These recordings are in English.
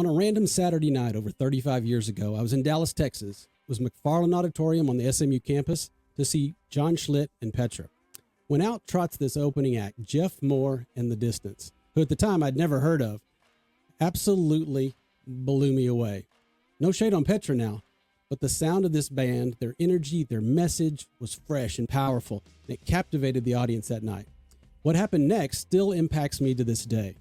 On a random Saturday night over 35 years ago, I was in Dallas, Texas. It was McFarland Auditorium on the SMU campus to see John Schlitt and Petra. When out trots this opening act, Geoff Moore and the Distance, who at the time I'd never heard of, absolutely blew me away. No shade on Petra now, but the sound of this band, their energy, their message was fresh and powerful, and it captivated the audience that night. What happened next still impacts me to this day.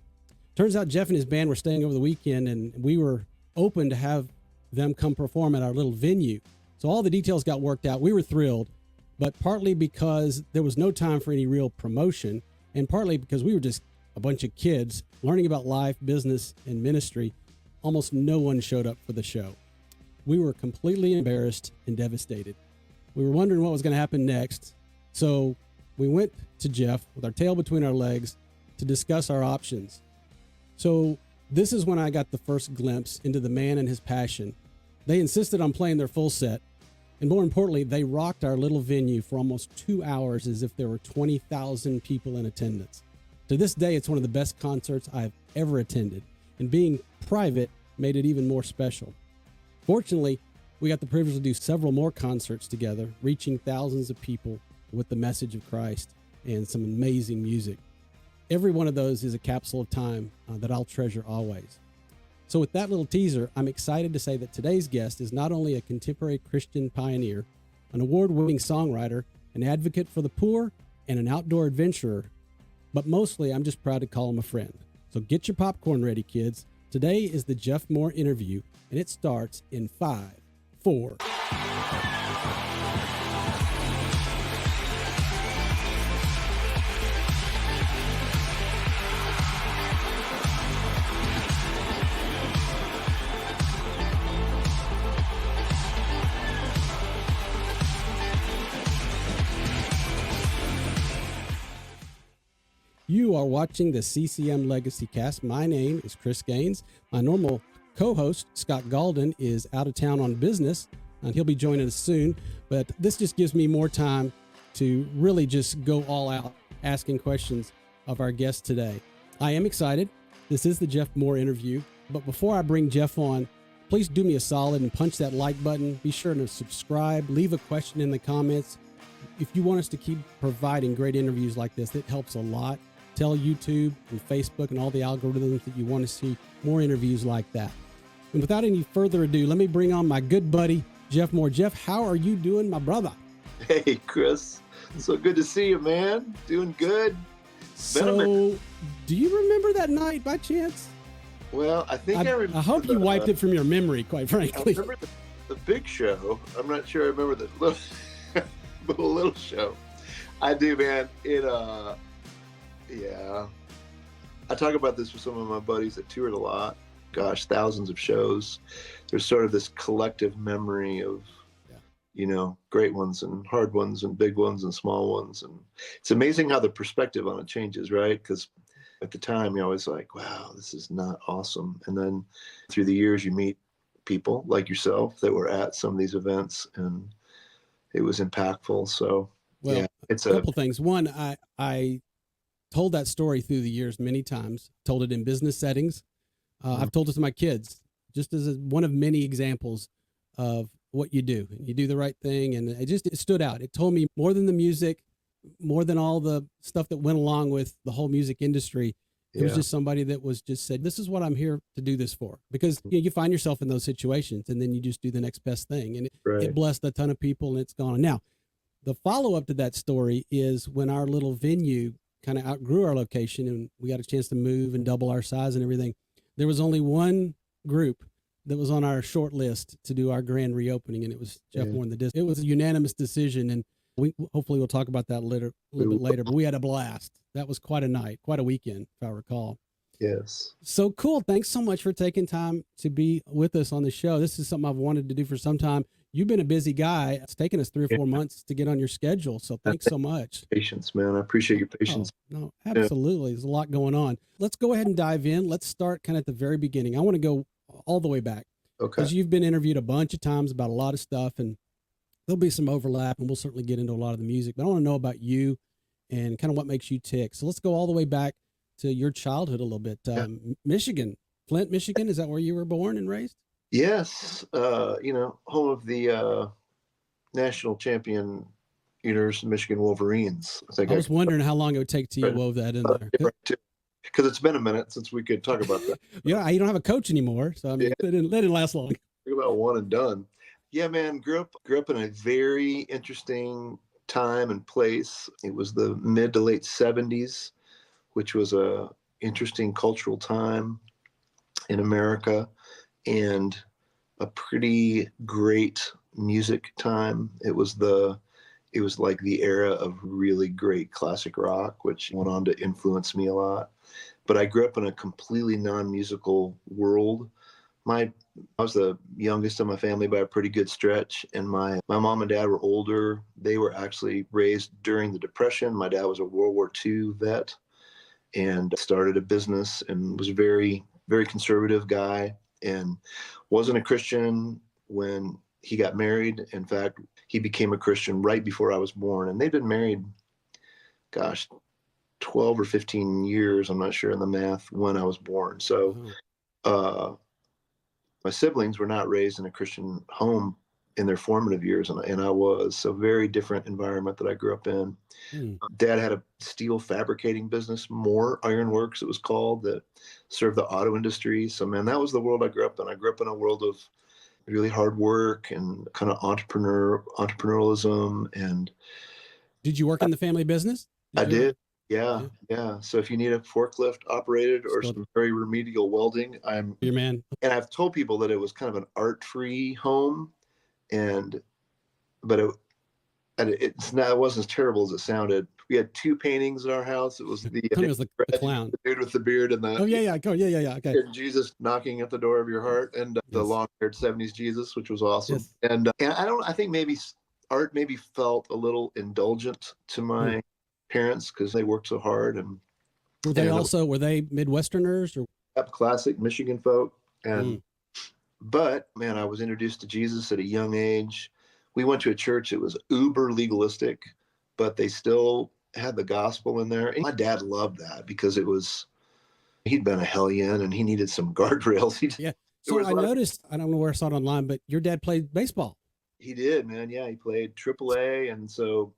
Turns out Geoff and his band were staying over the weekend, and we were open to have them come perform at our little venue. So all the details got worked out. We were thrilled, but partly because there was no time for any real promotion, and partly because we were just a bunch of kids learning about life, business, and ministry. Almost no one showed up for the show. We were completely embarrassed and devastated. We were wondering what was going to happen next. So we went to Geoff with our tail between our legs to discuss our options. So this is when I got the first glimpse into the man and his passion. They insisted on playing their full set. And more importantly, they rocked our little venue for almost 2 hours as if there were 20,000 people in attendance. To this day, it's one of the best concerts I've ever attended. And being private made it even more special. Fortunately, we got the privilege to do several more concerts together, reaching thousands of people with the message of Christ and some amazing music. Every one of those is a capsule of time that I'll treasure always. So with that little teaser, I'm excited to say that today's guest is not only a contemporary Christian pioneer, an award-winning songwriter, an advocate for the poor, and an outdoor adventurer, but mostly I'm just proud to call him a friend. So get your popcorn ready, kids. Today is the Geoff Moore Interview, and it starts in 5, 4. You are watching the CCM LegacyCAST. My name is Chris Gaines. My normal co-host, Scott Galden, is out of town on business, and he'll be joining us soon. But this just gives me more time to really just go all out asking questions of our guest today. I am excited. This is the Geoff Moore Interview. But before I bring Geoff on, please do me a solid and punch that like button. Be sure to subscribe. Leave a question in the comments. If you want us to keep providing great interviews like this, it helps a lot. Tell YouTube and Facebook and all the algorithms that you want to see more interviews like that. And without any further ado, let me bring on my good buddy, Geoff Moore. Geoff, how are you doing, my brother? Hey, Chris. So good to see you, man. Doing good. So, do you remember that night by chance? Well, I think I remember. I hope you wiped it from your memory, quite frankly. I remember the big show. I'm not sure I remember the little show. I do, man. Yeah. I talk about this with some of my buddies that toured a lot. Gosh, thousands of shows. There's sort of this collective memory of, great ones and hard ones and big ones and small ones. And it's amazing how the perspective on it changes, right? Because at the time, you're always like, wow, this is not awesome. And then through the years, you meet people like yourself that were at some of these events, and it was impactful. So, well, it's a couple things. One, I told that story through the years many times, told it in business settings. I've told it to my kids just as one of many examples of what you do. You do the right thing, and it stood out. It told me more than the music, more than all the stuff that went along with the whole music industry. It was just somebody that was just said, this is what I'm here to do this for. Because you find yourself in those situations, and then you just do the next best thing. And it blessed a ton of people, and it's gone. Now, the follow-up to that story is when our little venue kind of outgrew our location and we got a chance to move and double our size and everything. There was only one group that was on our short list to do our grand reopening, and it was Geoff Moore and the Distance. It was a unanimous decision, and hopefully we'll talk about that a little bit later, but we had a blast. That was quite a night, quite a weekend, if I recall. Yes. So cool. Thanks so much for taking time to be with us on the show. This is something I've wanted to do for some time. You've been a busy guy. It's taken us 3 or 4 months to get on your schedule. So thanks so much. Patience, man. I appreciate your patience. No, absolutely. There's a lot going on. Let's go ahead and dive in. Let's start kind of at the very beginning. I want to go all the way back. Okay. Because you've been interviewed a bunch of times about a lot of stuff, and there'll be some overlap, and we'll certainly get into a lot of the music. But I want to know about you and kind of what makes you tick. So let's go all the way back to your childhood a little bit. Michigan, Flint, Michigan. Is that where you were born and raised? Yes, home of the national champion University of Michigan Wolverines. I think I was wondering how long it would take till you wove that in there. because it's been a minute since we could talk about that. Yeah, you don't have a coach anymore, so I mean, that didn't last long. Talk about one and done. Yeah, man, grew up in a very interesting time and place. It was the mid to late 70s, which was a interesting cultural time in America and a pretty great music time. It was like the era of really great classic rock, which went on to influence me a lot. But I grew up in a completely non-musical world. I was the youngest of my family by a pretty good stretch, and my mom and dad were older. They were actually raised during the Depression. My dad was a World War II vet and started a business and was a very, very conservative guy and wasn't a Christian when he got married. In fact, he became a Christian right before I was born, and they'd been married, gosh, 12 or 15 years. I'm not sure in the math when I was born. So, my siblings were not raised in a Christian home in their formative years, and I was. So very different environment that I grew up in. Dad had a steel fabricating business, Moore Ironworks it was called, that served the auto industry. So man, that was the world I grew up in. I grew up in a world of really hard work and kind of entrepreneurialism. And did you work in the family business? I did. Yeah. So if you need a forklift operated or some very remedial welding, I'm your man. And I've told people that it was kind of an art-free home, but it wasn't as terrible as it sounded. We had two paintings in our house. It was the clown, the dude with the beard, and the okay, and Jesus knocking at the door of your heart, and the long-haired '70s Jesus, which was awesome. Yes. And I think maybe art maybe felt a little indulgent to my parents because they worked so hard. And were they Midwesterners or classic Michigan folk? And but man, I was introduced to Jesus at a young age. We went to a church that was uber legalistic, but they still had the gospel in there. And my dad loved that because he'd been a hellion and he needed some guardrails. So I noticed, I don't know where I saw it online, but your dad played baseball. He did, man. Yeah, he played AAA, and so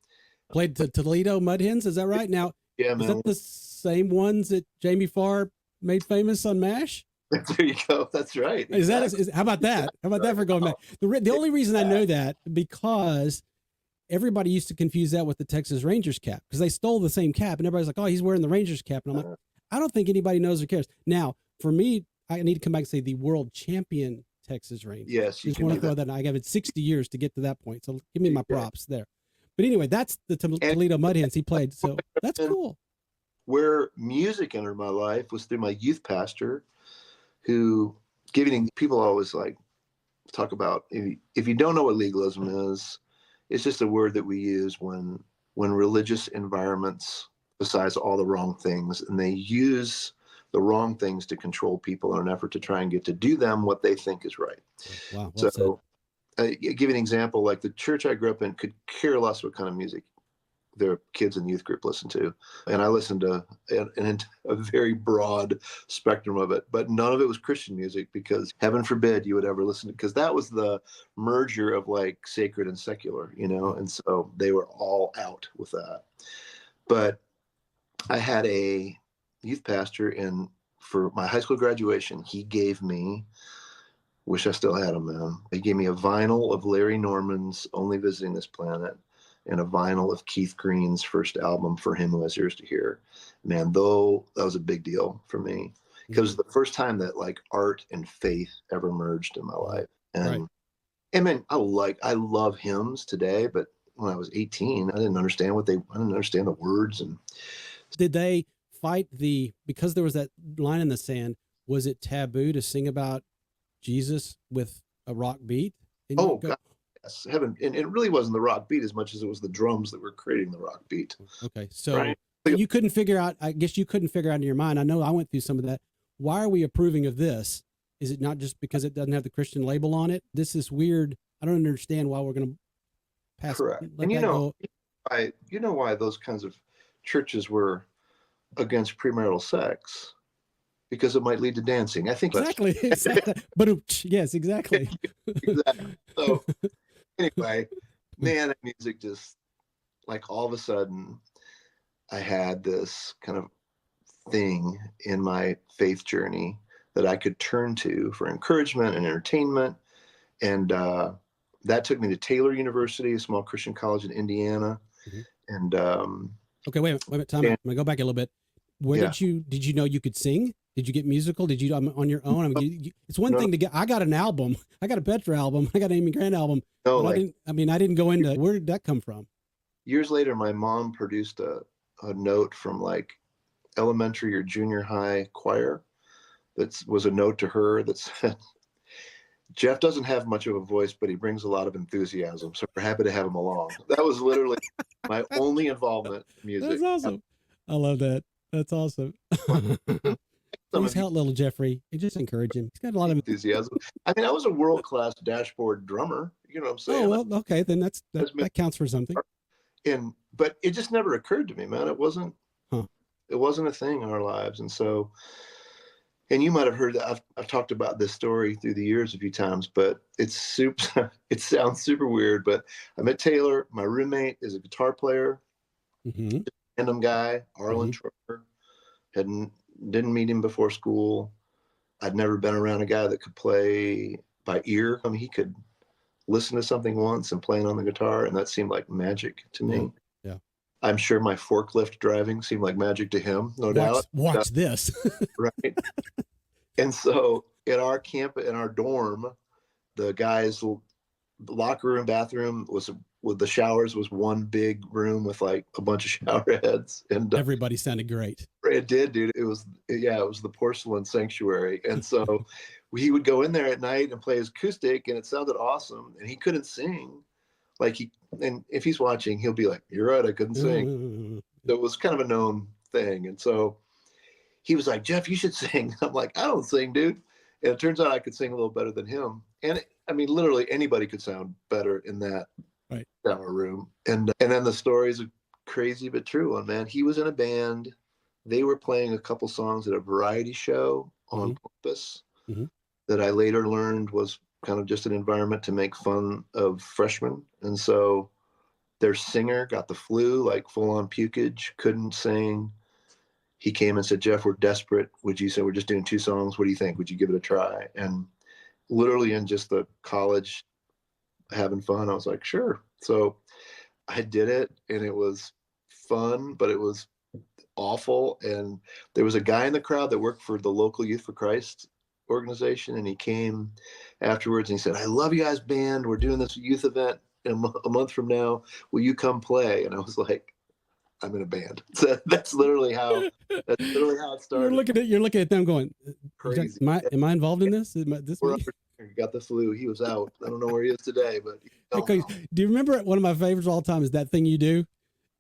played the Toledo Mud Hens. Is that right? Now, yeah, man. Is that the same ones that Jamie Farr made famous on MASH? There you go. That's right. Exactly. How about that? How about that for going back? The only reason I know that because everybody used to confuse that with the Texas Rangers cap because they stole the same cap, and everybody's like, "Oh, he's wearing the Rangers cap," and I'm like, I don't think anybody knows or cares. Now, for me, I need to come back and say the world champion Texas Rangers. Yes, you just want to throw that. I gave it 60 years to get to that point, so give me my props there. But anyway, that's the Toledo Mud Hens he played, so that's cool. Where music entered my life was through my youth pastor, who people always like talk about, if you don't know what legalism is, it's just a word that we use when religious environments emphasize all the wrong things, and they use the wrong things to control people in an effort to try and get to do them what they think is right. Wow. Well said. Give an example, like the church I grew up in could care less what kind of music their kids in the youth group listen to. And I listened to a very broad spectrum of it, but none of it was Christian music, because heaven forbid you would ever listen to, because that was the merger of like sacred and secular, and so they were all out with that. But I had a youth pastor, and for my high school graduation, he gave me, wish I still had him, man. He gave me a vinyl of Larry Norman's Only Visiting This Planet and a vinyl of Keith Green's first album, For Him Who Has Ears to Hear. Man, though, that was a big deal for me because it was the first time that like art and faith ever merged in my life. And man, I love hymns today, but when I was 18, I didn't understand the words. And did they fight because there was that line in the sand, was it taboo to sing about Jesus with a rock beat? God, yes, heaven. And it really wasn't the rock beat as much as it was the drums that were creating the rock beat. Okay. So you couldn't figure out, I guess you couldn't figure out in your mind, I know I went through some of that. Why are we approving of this? Is it not just because it doesn't have the Christian label on it? This is weird. I don't understand why we're going to pass. Correct. And you know why those kinds of churches were against premarital sex because it might lead to dancing. I think exactly. Exactly. But yes, exactly. exactly. So anyway, man, that music just like all of a sudden I had this kind of thing in my faith journey that I could turn to for encouragement and entertainment. And that took me to Taylor University, a small Christian college in Indiana. Mm-hmm. And okay, wait a minute, time. I'm gonna go back a little bit. Where yeah. did you know you could sing? Did you get musical? Did you on your own? I mean, it's one No, thing to get. I got an album. I got a Petra album. I got an Amy Grant album. no, But like I didn't go into where did that come from? years later, my mom produced a note from like elementary or junior high choir that was a note to her that said, Geoff doesn't have much of a voice, but he brings a lot of enthusiasm. So we're happy to have him along. That was literally my only involvement in music. That's awesome. I love that. That's awesome. Please help little Jeffrey and just encourage him. He's got a lot of enthusiasm. I mean, I was a world-class dashboard drummer. You know what I'm saying? Oh, well, okay. Then that counts for something. But it just never occurred to me, man. It wasn't a thing in our lives. And so, and you might have heard that I've talked about this story through the years a few times, but it's super, it sounds super weird, but I met Taylor. My roommate is a guitar player, random guy, Arlen Troyer. Didn't meet him before school. I'd never been around a guy that could play by ear. I mean, he could listen to something once and play it on the guitar, and that seemed like magic to me. Yeah. I'm sure my forklift driving seemed like magic to him, no doubt. Watch this. Right. And so at our camp, in our dorm, the guys' locker room, bathroom was with the showers was one big room with like a bunch of shower heads, and everybody sounded great. It did, dude. It was the porcelain sanctuary, and so he would go in there at night and play his acoustic, and it sounded awesome. And he couldn't sing, and if he's watching, he'll be like, "You're right, I couldn't sing." So it was kind of a known thing, and so he was like, "Geoff, you should sing." I'm like, "I don't sing, dude." And it turns out I could sing a little better than him, and I mean, literally anybody could sound better in that shower room. And then the story's a crazy but true one, man. He was in a band. They were playing a couple songs at a variety show on campus that I later learned was kind of just an environment to make fun of freshmen. And so their singer got the flu, like full on pukage, couldn't sing. He came and said, "Geoff, we're desperate. Would you say we're just doing 2 songs? What do you think? Would you give it a try?" And literally in just the college having fun, I was like, "Sure." So I did it, and it was fun, but it was awful. And there was a guy in the crowd that worked for the local Youth for Christ organization, and he came afterwards and he said, "I love you guys' band. We're doing this youth event a month from now. Will you come play?" And I was like, "I'm in a band." So that's literally how it started. You're looking at them going, crazy. Am I involved in this? He got the flu. He was out. I don't know where he is today, but do you remember one of my favorites of all time is That Thing You Do?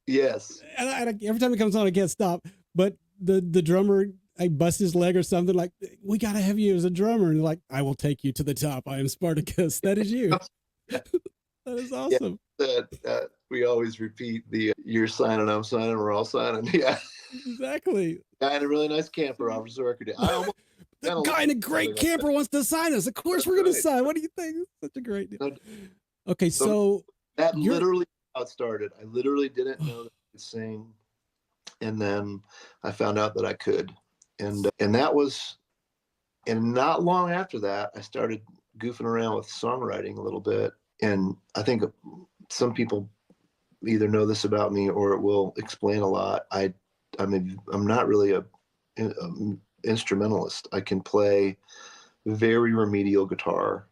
Yes. And every time it comes on, I can't stop. But the drummer, I bust his leg or something, like, "We got to have you as a drummer." And like, "I will take you to the top. I am Spartacus." That is you. That is awesome. Yeah, we always repeat the "you're signing, I'm signing, we're all signing." Yeah. Exactly. Guy in a really nice camper offers a record. The guy in a great camper wants to sign us. Of course we're going to sign. What do you think? Such a great deal. Okay, so that literally how it started. I literally didn't know that I could sing, and then I found out that I could, and that was, and not long after that, I started goofing around with songwriting a little bit. And I think some people either know this about me or it will explain a lot. I'm not really a instrumentalist. I can play very remedial guitar,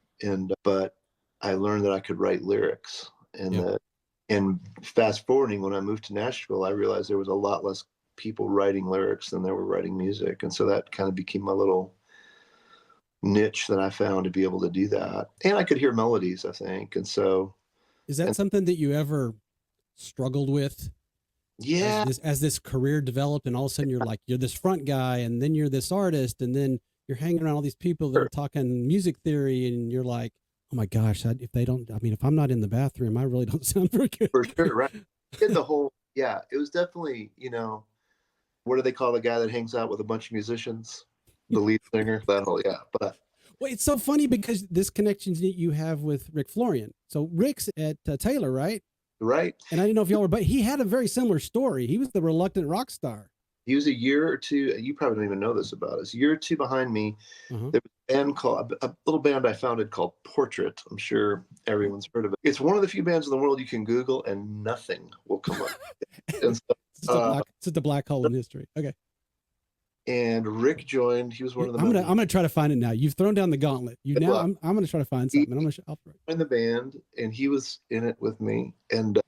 but I learned that I could write lyrics. And fast forwarding, when I moved to Nashville, I realized there was a lot less people writing lyrics than there were writing music. And so that kind of became my little niche that I found to be able to do that. And I could hear melodies, I think. And so. Is that something that you ever struggled with? Yeah. As this career developed, and all of a sudden you're this front guy, and then you're this artist, and then you're hanging around all these people that are talking music theory, and you're like, "Oh my gosh, if I'm not in the bathroom, I really don't sound very good." For sure, right? It was definitely, what do they call the guy that hangs out with a bunch of musicians? the lead singer, that whole, yeah. But Well, it's so funny because this connection that you have with Rick Florian. So Rick's at Taylor, right? right. And I didn't know if y'all were, but he had a very similar story. He was the reluctant rock star. He was a year or two, you probably don't even know this about us, a year or two behind me. There was a band called, a little band I founded called Portrait. I'm sure everyone's heard of it. It's one of the few bands in the world you can Google and nothing will come up. And so, it's just a black hole in history. Okay. And Rick joined. He was one of the members. I'm gonna try to find it now. You've thrown down the gauntlet. I'm gonna try to find something. I'll joined the band, and he was in it with me, and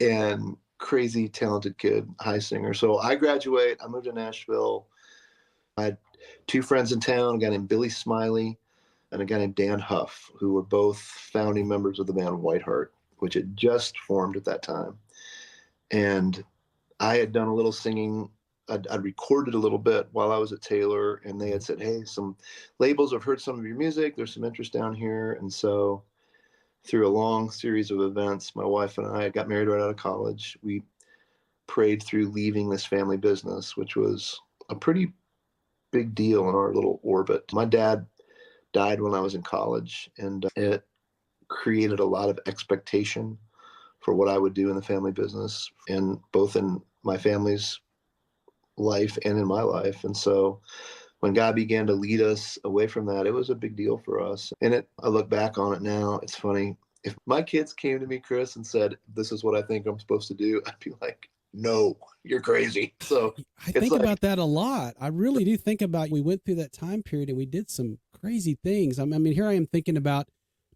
crazy talented kid, high singer. So I graduate. I moved to Nashville. I had two friends in town, a guy named Billy Smiley and a guy named Dan Huff, who were both founding members of the band Whiteheart, which had just formed at that time. And I had done a little singing. I'd recorded a little bit while I was at Taylor, and they had said, hey, some labels have heard some of your music. There's some interest down here. And so through a long series of events, my wife and I got married right out of college. We prayed through leaving this family business, which was a pretty big deal in our little orbit. My dad died when I was in college, and it created a lot of expectation for what I would do in the family business, and both in my family's life and in my life. And so when God began to lead us away from that, it was a big deal for us. And I look back on it now, it's funny. If my kids came to me, Chris, and said, this is what I think I'm supposed to do, I'd be like, no, you're crazy. So I think about that a lot. I really do think about, we went through that time period and we did some crazy things. I mean, here I am thinking about,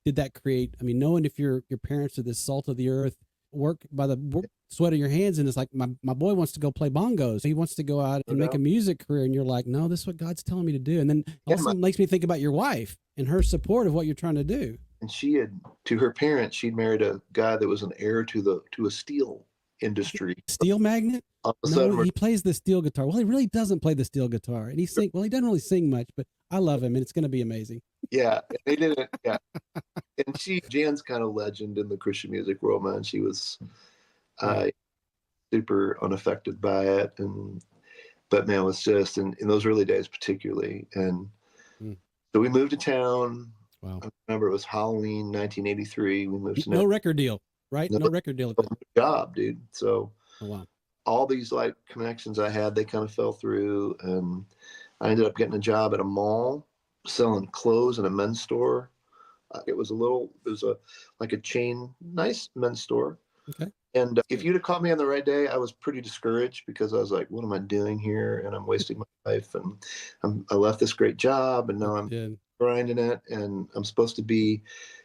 did that create, knowing if your parents are the salt of the earth, work by the sweat of your hands, and it's like, my boy wants to go play bongos. He wants to go out and make a music career, and you're like, no, this is what God's telling me to do. And then also makes me think about your wife and her support of what you're trying to do. And she had, to her parents, she'd married a guy that was an heir to a steel industry. Steel magnate? No, he plays the steel guitar. Well, he really doesn't play the steel guitar. And he doesn't really sing much, but I love him, and it's going to be amazing. Yeah, they did it. Yeah. And Jan's kind of legend in the Christian music world, man. She was super unaffected by it. But man, it was just in those early days, particularly. And so we moved to town. Wow. I remember it was Halloween, 1983. We moved to no record deal, right? No record deal. Job, dude. So wow. All these like connections I had, they kind of fell through, and I ended up getting a job at a mall selling clothes in a men's store. It was like a chain, nice men's store. Okay. And if you'd have caught me on the right day, I was pretty discouraged because I was like, what am I doing here? And I'm wasting my life. And I left this great job, and now I'm grinding it, and I'm supposed to be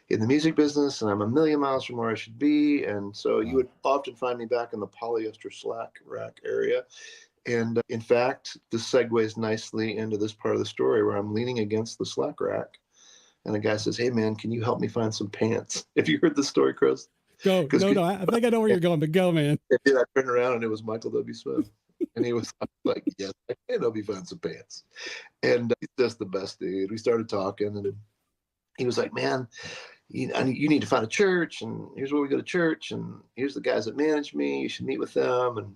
in the music business, and I'm a million miles from where I should be. And so you would often find me back in the polyester slack rack area. And in fact, this segues nicely into this part of the story where I'm leaning against the slack rack, and the guy says, hey man, can you help me find some pants? Have you heard this story, Chris? Go. No, I think I know where you're going, but go, man. I turned around and it was Michael W. Smith. And he was like, yes, I can help you find some pants. And he's just the best dude. We started talking, and he was like, man, you need to find a church, and here's where we go to church, and here's the guys that manage me. You should meet with them.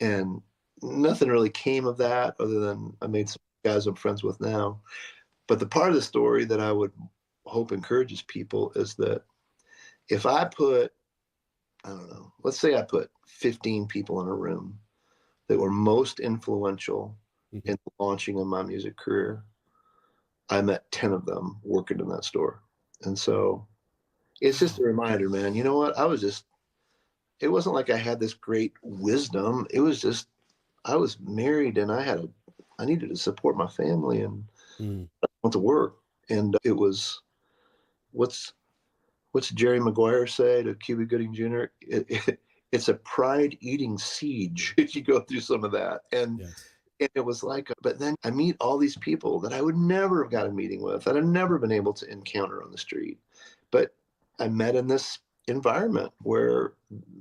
And nothing really came of that other than I made some guys I'm friends with now. But the part of the story that I would hope encourages people is that if I put, I don't know, let's say I put 15 people in a room that were most influential in the launching of my music career, I met 10 of them working in that store. And so it's just a reminder, man, you know what? It wasn't like I had this great wisdom. It was just, I was married, and I needed to support my family, and I went to work. And it was, what's Jerry Maguire say to Cuba Gooding Jr.? It's a pride-eating siege if you go through some of that. And it was like, but then I meet all these people that I would never have got a meeting with, that I've never been able to encounter on the street. But I met in this environment where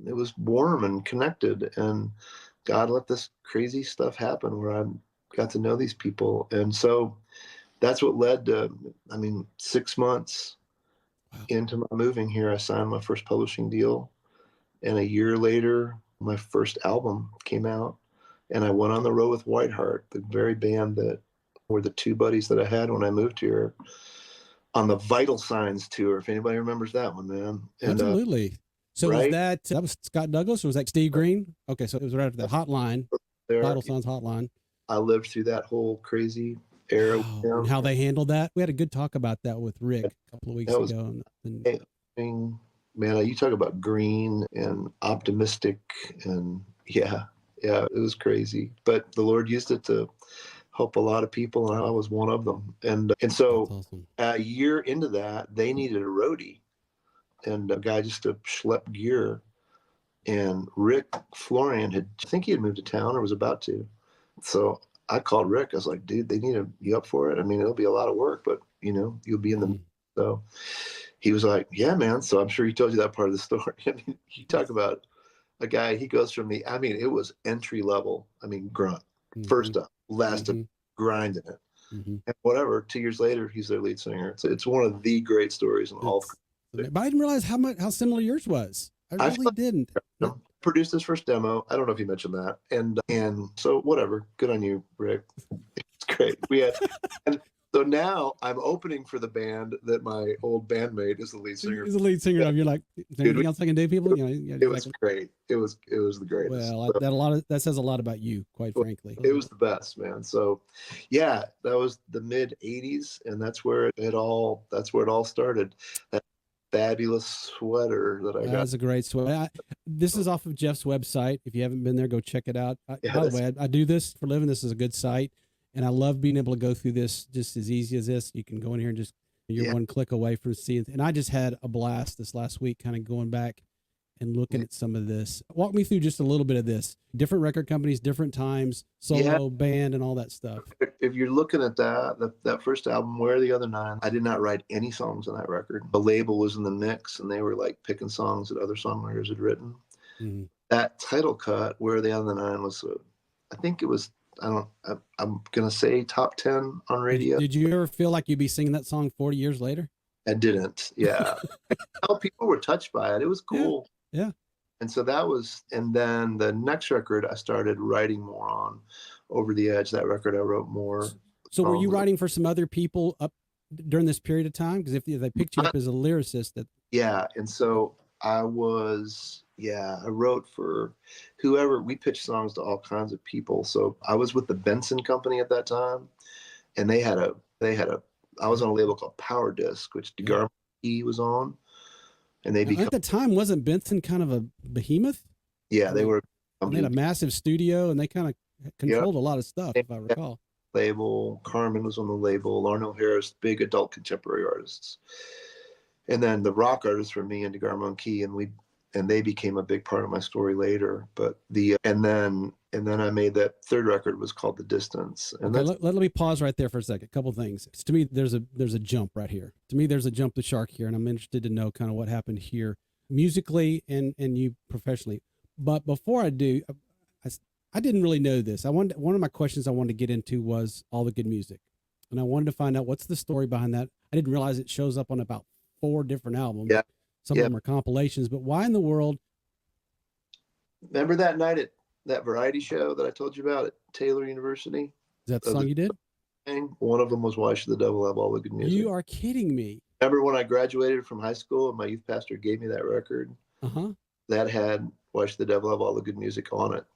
it was warm and connected, and God let this crazy stuff happen where I got to know these people. And so that's what led to, 6 months into my moving here, I signed my first publishing deal. And a year later, my first album came out, and I went on the road with Whiteheart, the very band that were the two buddies that I had when I moved here on the Vital Signs tour. If anybody remembers that one, man. And, absolutely. So right? was that was Scott Douglas or was that Steve Green? Okay, so it was right after the Hotline, There, Vital Signs Hotline. I lived through that whole crazy era. Wow, and how they handled that. We had a good talk about that with Rick a couple of weeks ago. Man, you talk about green and optimistic, and yeah, it was crazy. But the Lord used it to help a lot of people, and I was one of them. And so awesome. A year into that, they needed a roadie and a guy just to schlep gear. And Rick Florian I think he had moved to town or was about to. So I called Rick. I was like, dude, they need you up for it. I mean, it'll be a lot of work, but you'll be in the, so he was like, yeah, man. So I'm sure he told you that part of the story. I mean, you talk about a guy, he goes from it was entry level. I mean, grunt, first up, last up, grinding it. And whatever, 2 years later, he's their lead singer. It's one of the great stories in all. But I didn't realize how similar yours was. I really didn't. Produced his first demo. I don't know if he mentioned that. And so whatever. Good on you, Rick. It's great. And so now I'm opening for the band that my old bandmate is the lead singer. He's the lead singer of. You're like, is there anything else I can do, people? It was great. It was the greatest. Well, that says a lot about you, quite frankly. It was the best, man. So, yeah, that was the mid '80s, and that's where it all started. That fabulous sweater that I got. That's a great sweater. This is off of Geoff's website. If you haven't been there, go check it out. By the way, I do this for a living. This is a good site, and I love being able to go through this just as easy as this. You can go in here and you're one click away from seeing. And I just had a blast this last week, kind of going back and looking at some of this. Walk me through just a little bit of this. Different record companies, different times, solo band, and all that stuff. If you're looking at that first album, Where Are the Other Nine, I did not write any songs on that record. The label was in the mix, and they were like picking songs that other songwriters had written. Mm-hmm. That title cut, Where Are the Other Nine, was, I think it was, I'm going to say top 10 on radio. Did you ever feel like you'd be singing that song 40 years later? I didn't, yeah. People were touched by it. It was cool. Yeah. And so and then the next record I started writing more on, Over the Edge. That record I wrote more. So were you writing for some other people up during this period of time? Because if they picked you up as a lyricist. And so I wrote for whoever. We pitched songs to all kinds of people. So I was with the Benson Company at that time, and I was on a label called Power Disc, which DeGarmo was on. And at the time, wasn't Benson kind of a behemoth? Yeah, they were. They had a massive studio, and they kind of controlled a lot of stuff, if I recall. Label, Carmen was on the label, Larnell Harris, big adult contemporary artists. And then the rock artists were me and DeGarmo and Key, and they became a big part of my story later. But and then I made that third record, was called The Distance. And let me pause right there for a second. A couple things. To me, there's a jump right here. To me, there's a jump the shark here, and I'm interested to know kind of what happened here musically and you professionally. But before I do, I didn't really know this. One of my questions I wanted to get into was All the Good Music, and I wanted to find out what's the story behind that. I didn't realize it shows up on about 4 different albums. Yeah. Some of them are compilations, but why in the world? Remember that night at that variety show that I told you about at Taylor University? Is that the song you did? One of them was Why Should the Devil Have All the Good Music? You are kidding me. Remember when I graduated from high school and my youth pastor gave me that record? Uh-huh. That had Why Should the Devil Have All the Good Music on it.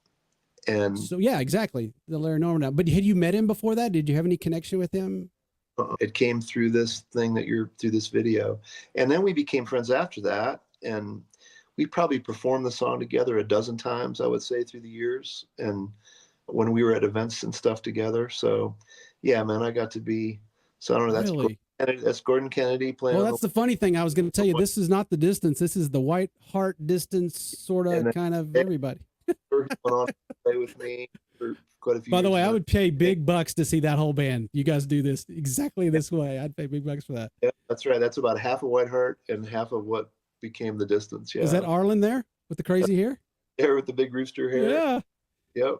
And so, yeah, exactly. The Larry Norman. But had you met him before that? Did you have any connection with him? It came through this thing through this video. And then we became friends after that. And we probably performed the song together a dozen times, I would say, through the years. And when we were at events and stuff together. So, yeah, man, I got to be, so I don't know, that's Gordon Kennedy playing. Well, that's the funny thing. I was going to tell you, this is not The Distance. This is the White Heart Distance, sort of, kind of everybody. He went on to play with me for quite a few years. By the way, I would pay big bucks to see that whole band. You guys do this exactly this way. I'd pay big bucks for that. Yeah, that's right. That's about half of White Heart and half of what became The Distance. Yeah. Is that Arlen there with the crazy hair? Hair with the big rooster hair. Yeah. Yep.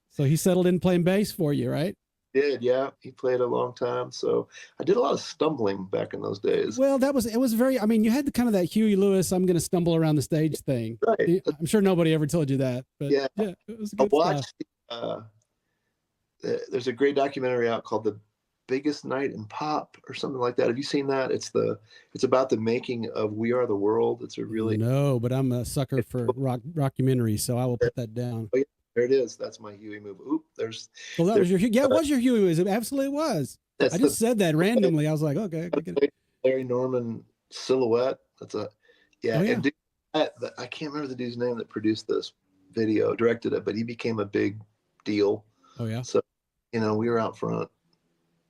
So he settled in playing bass for you, right? Did, yeah. He played a long time. So I did a lot of stumbling back in those days. Well, it was very, I mean, you had the kind of that Huey Lewis, I'm going to stumble around the stage thing. Right. I'm sure nobody ever told you that, but yeah, it was good stuff. There's a great documentary out called biggest night in pop or something like that. Have you seen that? It's about the making of We Are the World. It's a really No, but I'm a sucker for rockumentaries, so I will put that down. oh, yeah, there it is. That's my Huey move. Oop, Well, that was your yeah, it was your Huey Moves. It absolutely was. that's I just the said that randomly. I was like, okay, I get it. Larry Norman silhouette. That's a yeah. Oh yeah. And dude, I can't remember the dude's name that produced this video, directed it, but he became a big deal. Oh yeah. So we were out front.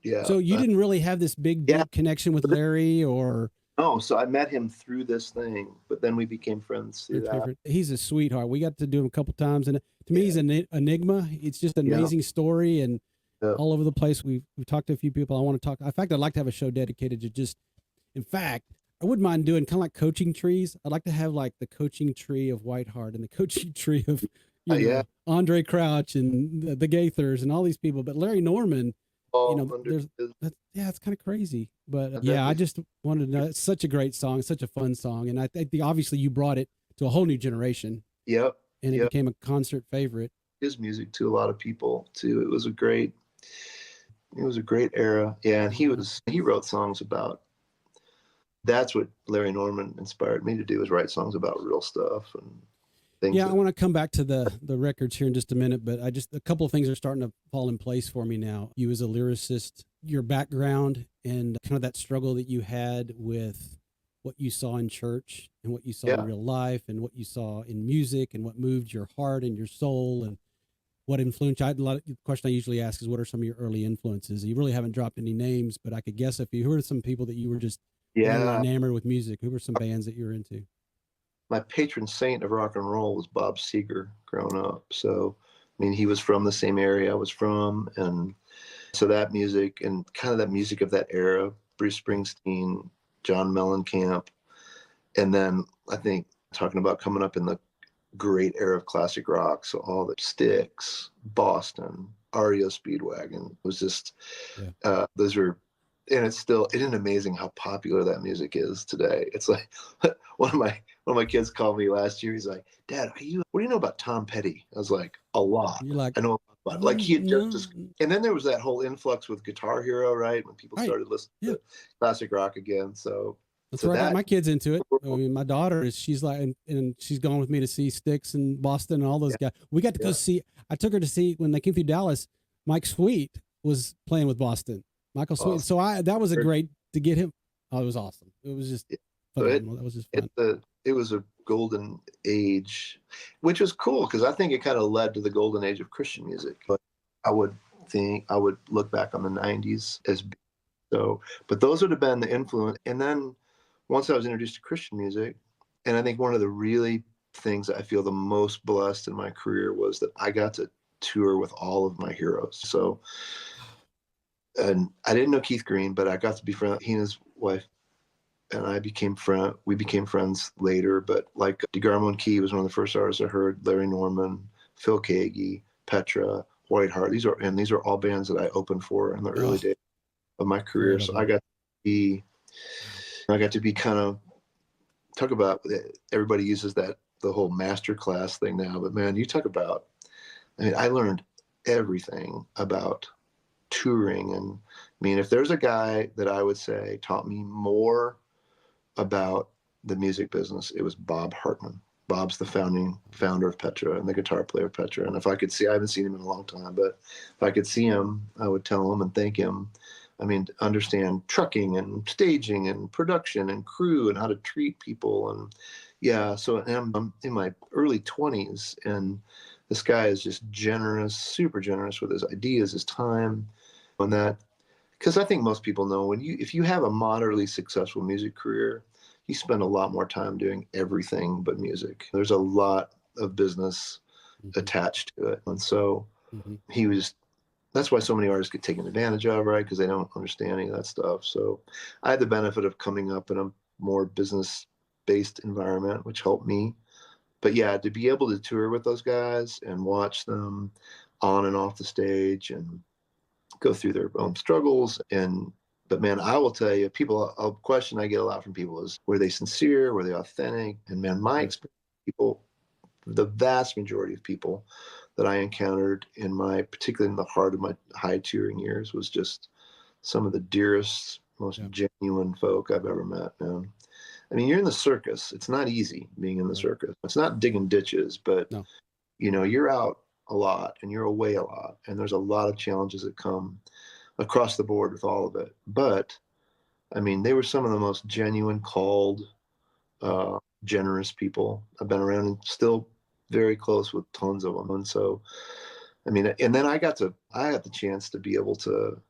Yeah. So you didn't really have this big Yeah. deep connection with Larry, or No, so I met him through this thing, but then we became friends through that. he's a sweetheart. We got to do him a couple times, and to me, he's an enigma. It's just an amazing story, and all over the place. We've talked to a few people. I want to talk. In fact, I'd like to have a show dedicated to just. In fact, I wouldn't mind doing kind of like coaching trees. I'd like to have like the coaching tree of Whiteheart and the coaching tree of Andre Crouch and the Gaithers and all these people. But Larry Norman, it's kind of crazy. But I just wanted to know. It's such a great song, such a fun song, and I think obviously you brought it to a whole new generation. Yep. And it became a concert favorite. His music to a lot of people too. It was a great era. Yeah, and he wrote songs about. That's what Larry Norman inspired me to do, is write songs about real stuff and things. Yeah, I want to come back to the records here in just a minute, but a couple of things are starting to fall in place for me now. You as a lyricist, your background, and kind of that struggle that you had with what you saw in church and what you saw in real life and what you saw in music and what moved your heart and your soul and what influenced you. The question I usually ask is, what are some of your early influences? You really haven't dropped any names, but I could guess who are some people that you were just enamored with music? Who were some bands that you were into? My patron saint of rock and roll was Bob Seger growing up. So, I mean, he was from the same area I was from. And so that music and kind of that music of that era, Bruce Springsteen, John Mellencamp. And then I think talking about coming up in the great era of classic rock. So all the Styx, Boston, REO Speedwagon was just, those were, and isn't amazing how popular that music is today. It's like one of my kids called me last year. He's like, "Dad, what do you know about Tom Petty?" I was like, "A lot." You're like, I know about it. Like he had just, and then there was that whole influx with Guitar Hero, right? When people started listening to classic rock again. So that's where I got my kids into it. I mean, my daughter she's like, and she's gone with me to see Styx and Boston and all those guys. We got to go see. I took her to see when they came through Dallas. Mike Sweet was playing with Boston. Michael Sweet. So that was a great to get him. Oh, it was awesome. It was just phenomenal. That was just fun. It was a golden age, which was cool because I think it kind of led to the golden age of Christian music. But I would look back on the 90s as so. But those would have been the influence. And then once I was introduced to Christian music, and I think one of the really things that I feel the most blessed in my career was that I got to tour with all of my heroes. So. And I didn't know Keith Green, but I got to be friends. He and his wife and I we became friends later. But like DeGarmo and Key was one of the first artists I heard. Larry Norman, Phil Keaggy, Petra, Whiteheart. These are all bands that I opened for in the early days of my career. So I got to be kind of talk about. Everybody uses the whole master class thing now, but man, you talk about. I mean, I learned everything about touring. And I mean, if there's a guy that I would say taught me more about the music business, it was Bob Hartman. Bob's the founder of Petra and the guitar player of Petra. And if I could I haven't seen him in a long time, but if I could see him, I would tell him and thank him. I mean, to understand trucking and staging and production and crew and how to treat people. And so I'm in my early 20s, and this guy is just generous, super generous with his ideas, his time. On that, because I think most people know if you have a moderately successful music career, you spend a lot more time doing everything but music. There's a lot of business attached to it, and so that's why so many artists get taken advantage of, right? Because they don't understand any of that stuff. So I had the benefit of coming up in a more business-based environment, which helped me. But yeah, to be able to tour with those guys and watch them on and off the stage and go through their own struggles. But man, I will tell you, a question I get a lot from people is, were they sincere? Were they authentic? And man, my experience, the vast majority of people that I encountered particularly in the heart of my high touring years, was just, some of the dearest, most genuine folk I've ever met, man. I mean, you're in the circus. It's not easy being in the circus. It's not digging ditches, but you're out a lot and you're away a lot, and there's a lot of challenges that come across the board with all of it. But I mean, they were some of the most genuine, called, generous people I've been around, and still very close with tons of them. And so, I mean, and then I got the chance to be able to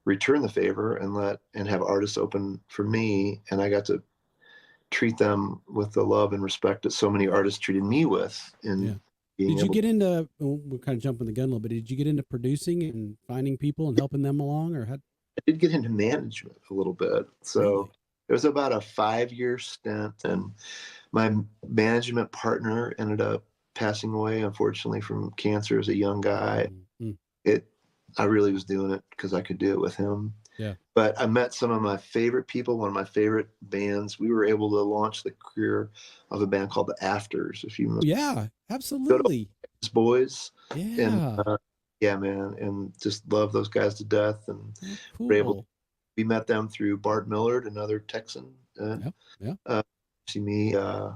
return the favor and have artists open for me, and I got to treat them with the love and respect that so many artists treated me with. And did you get into? We're kind of jumping the gun a little bit. Did you get into producing and finding people and helping them along, or how? I did get into management a little bit. So it was about a 5-year stint, and my management partner ended up passing away, unfortunately, from cancer as a young guy. I really was doing it because I could do it with him. Yeah. But I met some of my favorite people, one of my favorite bands. We were able to launch the career of a band called the Afters, if you remember. Yeah, absolutely. Boys. Yeah. And yeah, man. And just love those guys to death. And cool. We met them through Bart Millard, another Texan. See me, and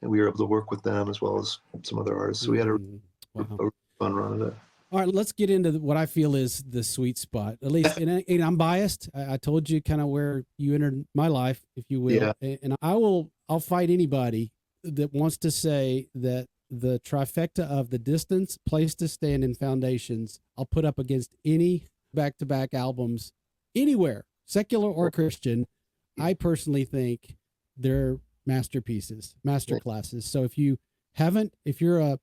we were able to work with them as well as some other artists. So we had a fun run of it. All right, let's get into what I feel is the sweet spot. At least, and I'm biased. I told you kind of where you entered my life, if you will. Yeah. And I'll fight anybody that wants to say that the trifecta of the distance, place to stand, and foundations, I'll put up against any back-to-back albums anywhere, secular or Christian. I personally think they're masterpieces, masterclasses. So if you're a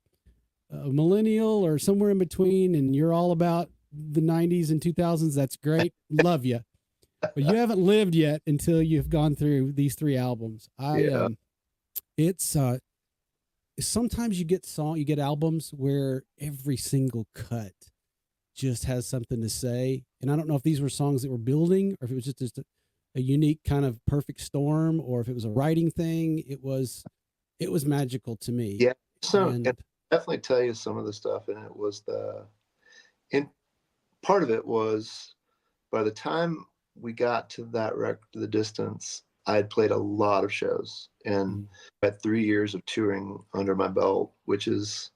millennial or somewhere in between and you're all about the 90s and 2000s, that's great. Love you. But you haven't lived yet until you've gone through these 3 albums. It's sometimes you get albums where every single cut just has something to say. And I don't know if these were songs that were building, or if it was just a unique kind of perfect storm, or if it was a writing thing. It was magical to me. Yeah. So and definitely tell you some of the stuff, and it was part of it was, by the time we got to that record, The Distance, I had played a lot of shows and had 3 years of touring under my belt, which is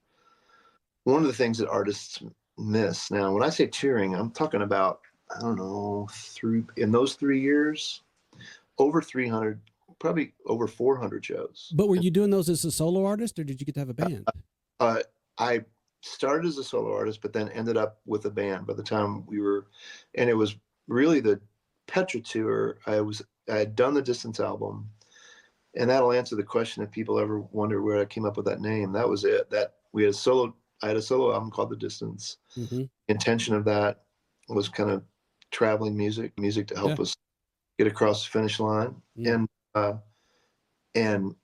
one of the things that artists miss. Now, when I say touring, I'm talking about, I don't know, in those 3 years, over 300, probably over 400 shows. But were you doing those as a solo artist, or did you get to have a band? I started as a solo artist, but then ended up with a band by the time and it was really the Petra tour. I had done the Distance album, and that'll answer the question if people ever wonder where I came up with that name. That was it. I had a solo album called The Distance. Mm-hmm. Intention of that was kind of traveling music to help us get across the finish line. And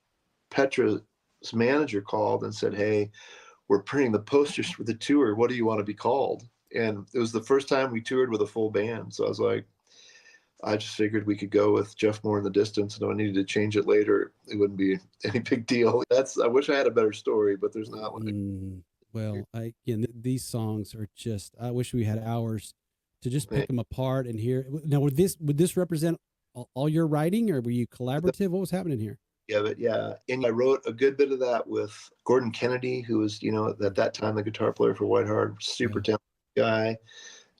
Petra's manager called and said, "Hey, we're printing the posters for the tour. What do you want to be called?" And it was the first time we toured with a full band. So I was like, I just figured we could go with Geoff Moore in the Distance, and if I needed to change it later, it wouldn't be any big deal. I wish I had a better story, but there's not one. Well, these songs are just, I wish we had hours to just pick them apart and hear. Now, would this represent all your writing, or were you collaborative? What was happening here? Yeah. And I wrote a good bit of that with Gordon Kennedy, who was, at that time, the guitar player for Whiteheart, super talented guy,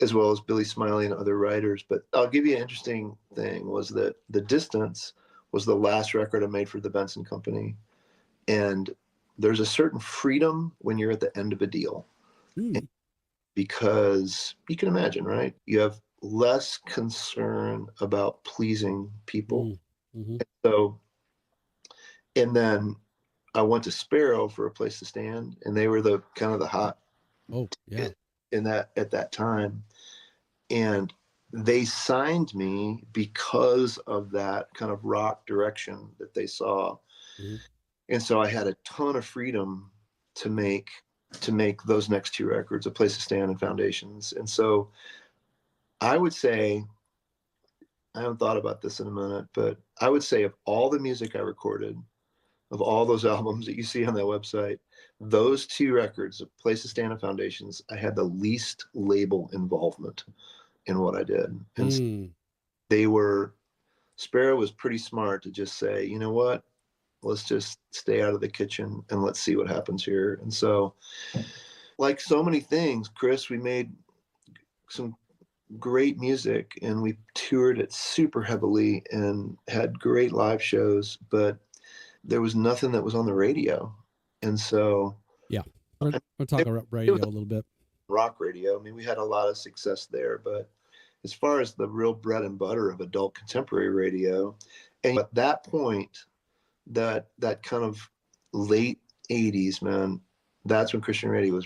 as well as Billy Smiley and other writers. But I'll give you an interesting thing, was that The Distance was the last record I made for the Benson Company. And there's a certain freedom when you're at the end of a deal. Because you can imagine, right? You have less concern about pleasing people. Mm-hmm. And then I went to Sparrow for a place to stand, and they were the kind of the hot at that time. And they signed me because of that kind of rock direction that they saw. Mm-hmm. And so I had a ton of freedom to make those next 2 records, A Place to Stand and Foundations. And so I would say, I haven't thought about this in a minute, but I would say of all the music I recorded, of all those albums that you see on that website, those 2 records, A Place to Stand and Foundations, I had the least label involvement in what I did. And Sparrow was pretty smart to just say, you know what, let's just stay out of the kitchen and let's see what happens here. And so, like so many things, Chris, we made some great music and we toured it super heavily and had great live shows, but there was nothing that was on the radio. And so, yeah, we'll talk about radio a little bit. Rock radio. I mean, we had a lot of success there, but as far as the real bread and butter of adult contemporary radio, and at that point, that kind of late 80s, man, that's when Christian radio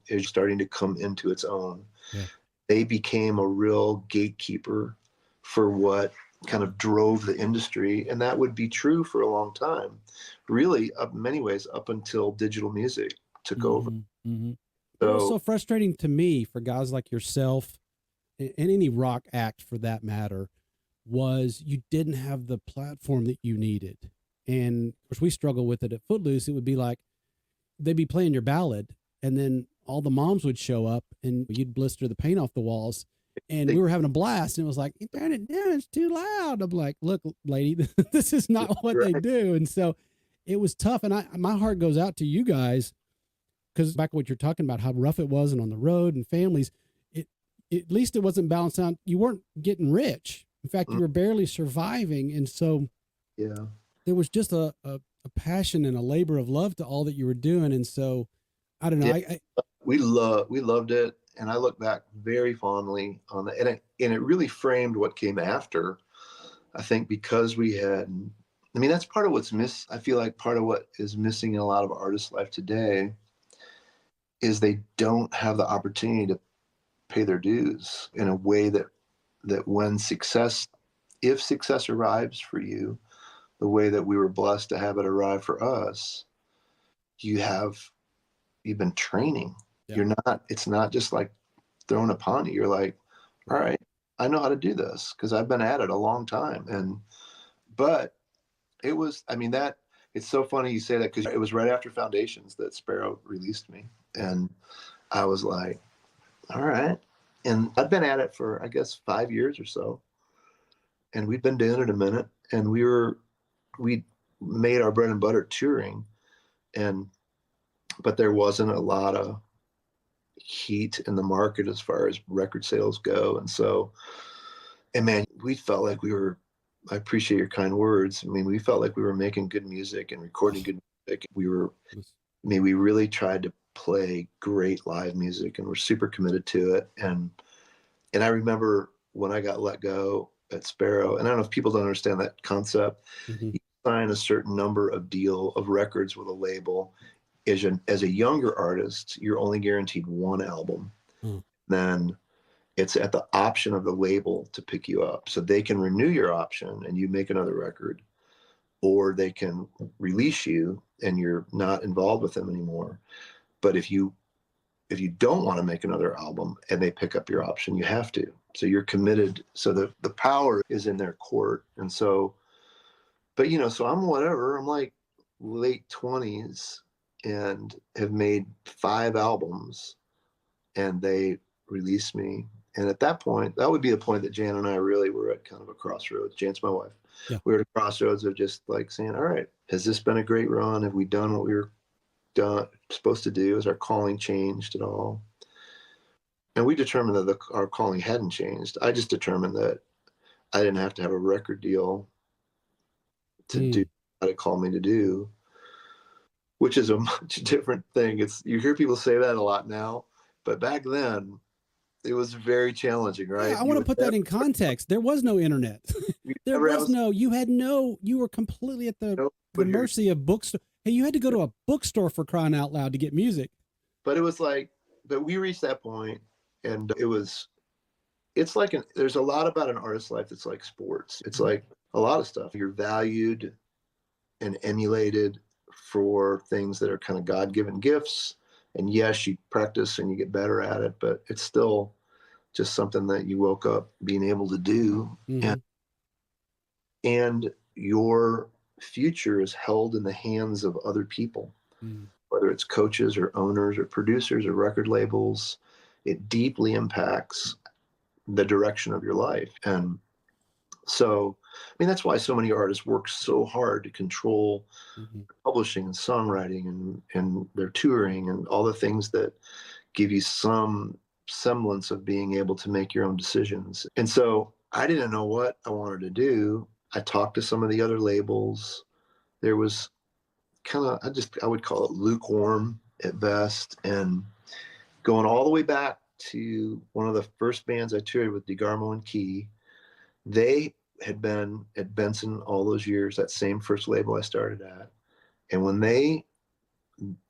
is starting to come into its own. Yeah. They became a real gatekeeper for what kind of drove the industry, and that would be true for a long time, really, in many ways, up until digital music took over. Mm-hmm. So, what was so frustrating to me for guys like yourself and any rock act for that matter was you didn't have the platform that you needed. And of course we struggle with it at Footloose. It would be like they'd be playing your ballad and then all the moms would show up and you'd blister the paint off the walls and we were having a blast and it was like, you turn it down, it's too loud. I'm like, look, lady, this is not what they do. And so it was tough. And my heart goes out to you guys because back to what you're talking about, how rough it was and on the road and families, at least it wasn't balanced out. You weren't getting rich. In fact, you were barely surviving. And so there was just a passion and a labor of love to all that you were doing. And so I don't know. Yeah. We loved it. And I look back very fondly on that. And it really framed what came after, I think, because we had, I mean, that's part of what's I feel like part of what is missing in a lot of artists' life today is they don't have the opportunity to pay their dues in a way that when if success arrives for you, the way that we were blessed to have it arrive for us, you've been training. Yeah. It's not just like thrown upon you. You're like, all right, I know how to do this because I've been at it a long time. But it was, I mean, it's so funny you say that because it was right after Foundations that Sparrow released me. And I was like, all right. And I've been at it for, I guess, 5 years or so. And we'd been doing it a minute. And we made our bread and butter touring. But there wasn't a lot of heat in the market as far as record sales go. And man, we felt like I appreciate your kind words. I mean, we felt like we were making good music and recording good music. We really tried to play great live music and we're super committed to it. And I remember when I got let go at Sparrow, and I don't know if people don't understand that concept, you sign a certain number of records with a label. As a younger artist, you're only guaranteed one album. Then it's at the option of the label to pick you up. So they can renew your option and you make another record, or they can release you and you're not involved with them anymore. But if you don't want to make another album and they pick up your option, you have to. So you're committed. So the power is in their court. And so, but so I'm like late 20s and have made 5 albums and they released me. And at that point, that would be the point that Jan and I really were at kind of a crossroads. Jan's my wife. Yeah. We were at a crossroads of just like saying, all right, has this been a great run? Have we done what we were supposed to do? Has our calling changed at all? And we determined that our calling hadn't changed. I just determined that I didn't have to have a record deal to do what it called me to do, which is a much different thing. You hear people say that a lot now, but back then it was very challenging, right? Yeah, I want to put that in context. There was no internet. You were completely at the mercy of bookstore. Hey, you had to go to a bookstore for crying out loud to get music. But it was like, but we reached that point and it's like, there's a lot about an artist's life that's like sports. It's like a lot of stuff. You're valued and emulated for things that are kind of God-given gifts. And yes, you practice and you get better at it, but it's still just something that you woke up being able to do. And your future is held in the hands of other people, whether it's coaches or owners or producers or record labels. It deeply impacts the direction of your life. And so, I mean, that's why so many artists work so hard to control publishing and songwriting and their touring and all the things that give you some semblance of being able to make your own decisions. And so I didn't know what I wanted to do. I talked to some of the other labels. There was kind of, I would call it lukewarm at best. And going all the way back to one of the first bands I toured with, DeGarmo and Key, they had been at Benson all those years, that same first label I started at. And when they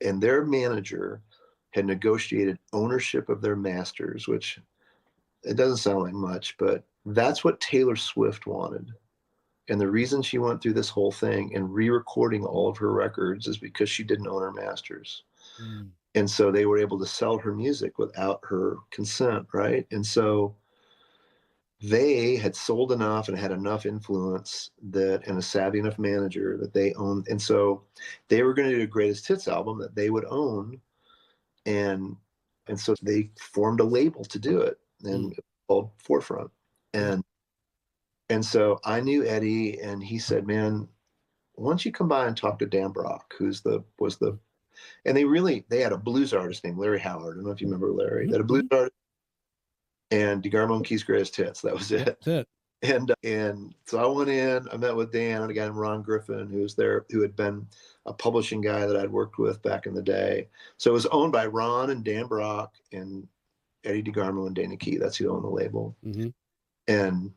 and their manager had negotiated ownership of their masters, which it doesn't sound like much, but that's what Taylor Swift wanted. And the reason she went through this whole thing and re-recording all of her records is because she didn't own her masters. And so they were able to sell her music without her consent, right? And so they had sold enough and had enough influence that, and a savvy enough manager that they owned. And so they were going to do a greatest hits album that they would own. And so they formed a label to do it, and it was called Forefront. And so I knew Eddie, and he said, man, why don't you come by and talk to Dan Brock, and they had a blues artist named Larry Howard. I don't know if you remember Larry. They had a blues artist and DeGarmo and Key's greatest hits. That was it. That's it. And so I went in, I met with Dan and a guy named Ron Griffin, who was there, who had been a publishing guy that I'd worked with back in the day. So it was owned by Ron and Dan Brock and Eddie DeGarmo and Dana Key. That's who owned the label. And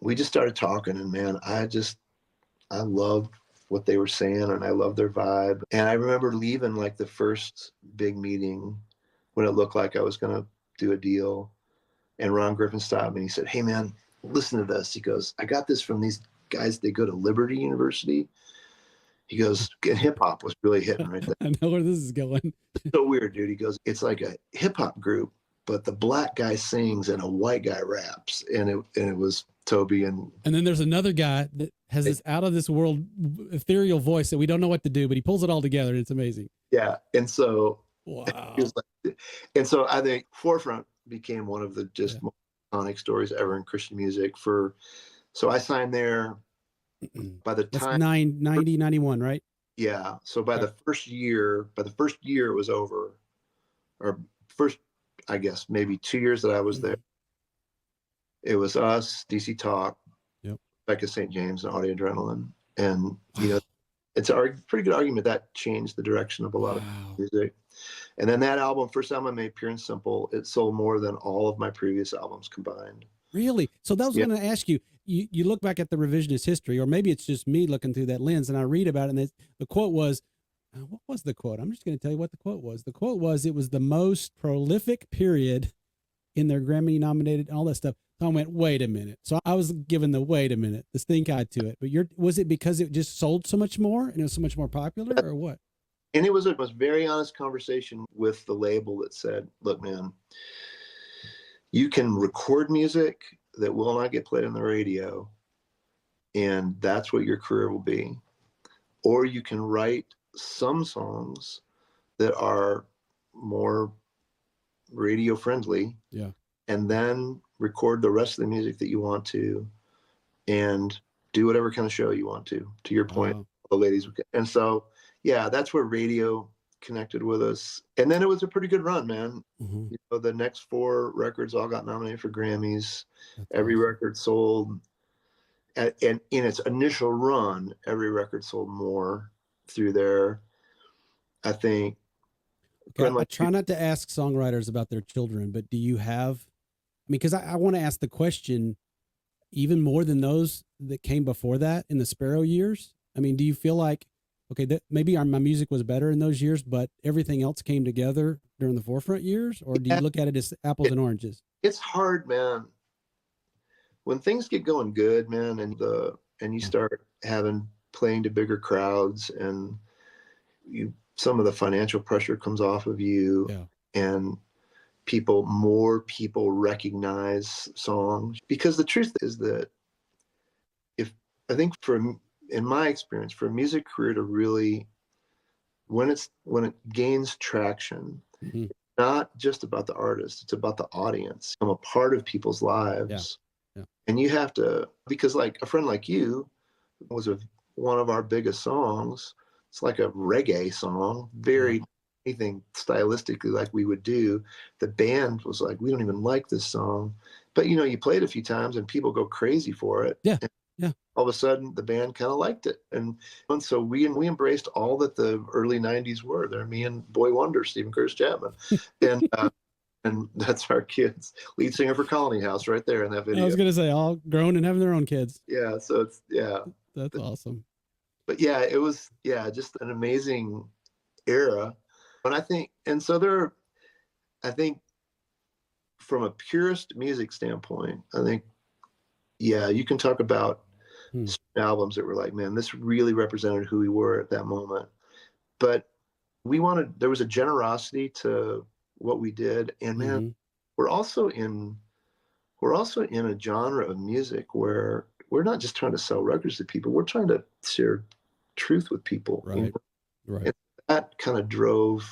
we just started talking, and man, I loved what they were saying, and I loved their vibe. And I remember leaving like the first big meeting when it looked like I was going to do a deal. And Ron Griffin stopped me and he said, hey man, listen to this. He goes, I got this from these guys. They go to Liberty University. He goes, hip hop was really hitting right there. I know where this is going. It's so weird, dude. He goes, it's like a hip hop group, but the black guy sings and a white guy raps. And it was Toby. And then there's another guy that has this out of this world ethereal voice that we don't know what to do, but he pulls it all together, and it's amazing. Yeah. And so, wow. And so I think Forefront became one of the just most iconic stories ever in Christian music. So I signed there. By the time 90, 91, right? Yeah. So by the first year it was over, or first, I guess maybe 2 years that I was there. It was us, DC Talk, Becca St. James, and Audio Adrenaline. And, it's a pretty good argument that changed the direction of a lot of music. And then that first album I made, Pure and Simple, it sold more than all of my previous albums combined. Really? So that was going to ask you, you look back at the revisionist history, or maybe it's just me looking through that lens, and I read about it, and the quote was, what was the quote? I'm just going to tell you what the quote was. The quote was, it was the most prolific period in their Grammy nominated and all that stuff. So I went, wait a minute. So I was given the wait a minute, the stink eye to it. But was it because it just sold so much more and it was so much more popular, or what? And it was a very honest conversation with the label that said, look, man, you can record music that will not get played on the radio, and that's what your career will be. Or you can write some songs that are more radio friendly, and then record the rest of the music that you want to, and do whatever kind of show you want to your point, the ladies. And so, that's where radio connected with us. And then it was a pretty good run, man. The next 4 records all got nominated for Grammys. Every record sold, and in its initial run, every record sold more through there. I think. I try not to ask songwriters about their children, but do you have, because I want to ask the question even more than those that came before that in the Sparrow years. I mean, do you feel like, okay, that maybe my music was better in those years, but everything else came together during the Forefront years? Or do you look at it as apples and oranges? It's hard, man. When things get going good, man, and you start playing to bigger crowds, and some of the financial pressure comes off of you, and more people recognize songs. Because the truth is that in my experience, for a music career to really, when it gains traction, it's not just about the artist, it's about the audience. I'm a part of people's lives. Yeah. And you have to, because like a friend like you was one of our biggest songs. It's like a reggae song, very anything stylistically like we would do. The band was like, we don't even like this song. But you play it a few times and people go crazy for it. Yeah. And Yeah. all of a sudden the band kind of liked it. And so we embraced all that the early 90s were. They're me and Boy Wonder, Stephen Curtis Chapman. And that's our kids. Lead singer for Colony House right there in that video. I was going to say all grown and having their own kids. Yeah. So That's awesome. But yeah, it was, just an amazing era. And I think from a purist music standpoint, I think, you can talk about albums that were like, man, this really represented who we were at that moment. But there was a generosity to what we did. And man, we're also in a genre of music where we're not just trying to sell records to people. We're trying to share truth with people. Right. Right. And that kind of drove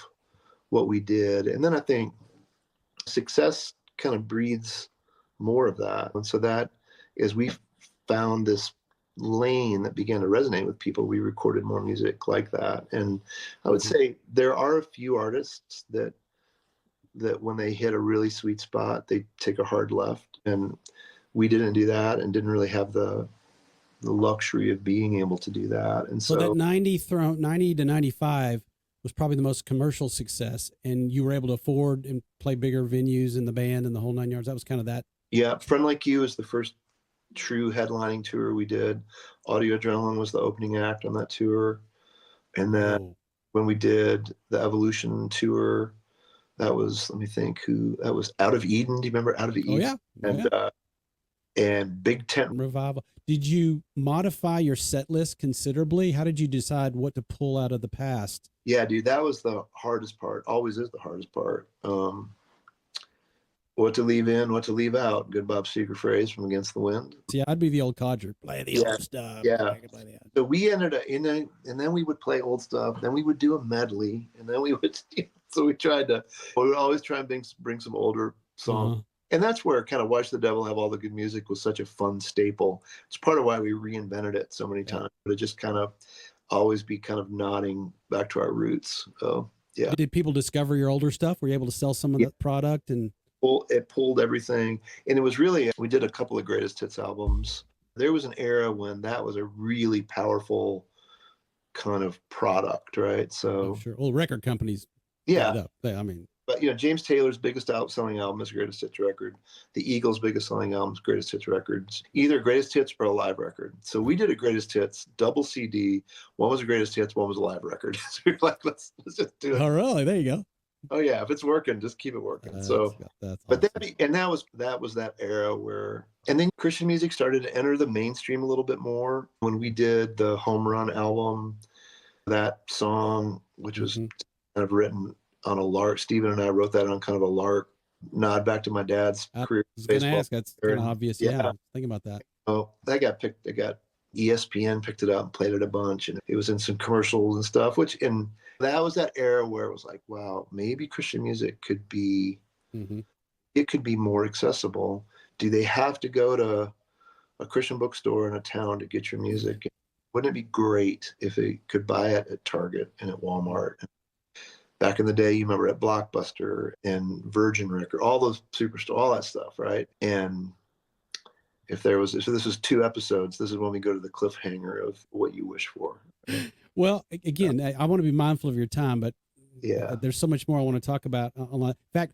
what we did. And then I think success kind of breeds more of that. And so that as we found this lane that began to resonate with people, we recorded more music like that. And I would say there are a few artists that when they hit a really sweet spot, they take a hard left. And we didn't do that and didn't really have the luxury of being able to do that. And so that 90 to 95 was probably the most commercial success, and you were able to afford and play bigger venues in the band and the whole 9 yards. That was kind of that. Yeah. Friend Like You is the first true headlining tour we did. Audio Adrenaline was the opening act on that tour. And then when we did the Evolution tour, that was, let me think that was Out of Eden. Do you remember Out of Eden? And Big Tent Revival. Did you modify your set list considerably? How did you decide what to pull out of the past? Yeah, dude, that was the hardest part. Always is the hardest part. What to leave in, what to leave out. Good Bob Seger phrase from Against the Wind. Yeah, I'd be the old codger. Play the old stuff. Yeah. So we ended up and then we would play old stuff. Then we would do a medley, and then we would. So we would always try and bring some older songs. And that's where kind of Watch the Devil Have All the Good Music was such a fun staple. It's part of why we reinvented it so many times. But it just kind of always be kind of nodding back to our roots. So yeah. Did people discover your older stuff? Were you able to sell some of that product? And it pulled everything. And it was really, we did a couple of greatest hits albums. There was an era when that was a really powerful kind of product, right? So sure. Well, record companies. But James Taylor's biggest selling album is Greatest Hits record. The Eagles' biggest selling album is Greatest Hits records. Either Greatest Hits or a live record. So we did a Greatest Hits double CD. One was a Greatest Hits, one was a live record. So we were like, let's just do it. Oh, really? There you go. Oh yeah, if it's working, just keep it working. That's but awesome. That was that era where, and then Christian music started to enter the mainstream a little bit more when we did the Home Run album. That song, which was kind of written on a lark. Stephen and I wrote that on kind of a lark nod back to my dad's career. I was going to ask. That's kind of obvious. Yeah. Think about that. Oh, that got picked. ESPN picked it up and played it a bunch, and it was in some commercials and stuff. And that was that era where it was like, wow, maybe Christian music could be, it could be more accessible. Do they have to go to a Christian bookstore in a town to get your music? Wouldn't it be great if they could buy it at Target and at Walmart? Back in the day, you remember at Blockbuster and Virgin Record, all those Superstore, all that stuff, right? And if this was 2 episodes, this is when we go to the cliffhanger of what you wish for. Well, again, I want to be mindful of your time, but there's so much more I want to talk about. In fact,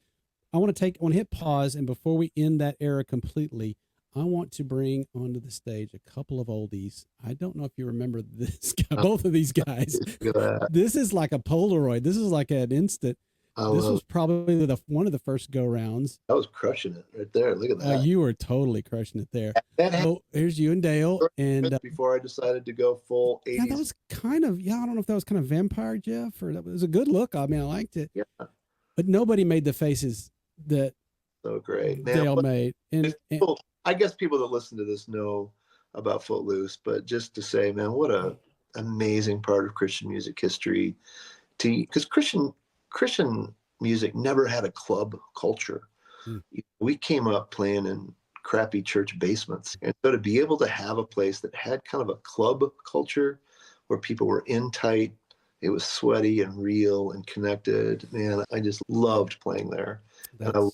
I want to hit pause, and before we end that era completely, I want to bring onto the stage a couple of oldies. I don't know if you remember this guy, both of these guys. This is like a Polaroid. This is like an instant. This was probably one of the first go-rounds. I was crushing it right there. Look at that. You were totally crushing it there. Here's you and Dale. And before I decided to go full 80s. Yeah, that was kind of, I don't know if that was kind of Vampire Jeff, or that was a good look. I mean, I liked it. Yeah. But nobody made the faces that so great. Dale made. And I guess people that listen to this know about Footloose, but just to say, man, what a amazing part of Christian music history. Because Christian music never had a club culture. Hmm. We came up playing in crappy church basements. And so to be able to have a place that had kind of a club culture where people were in tight, it was sweaty and real and connected, man, I just loved playing there. And That's awesome.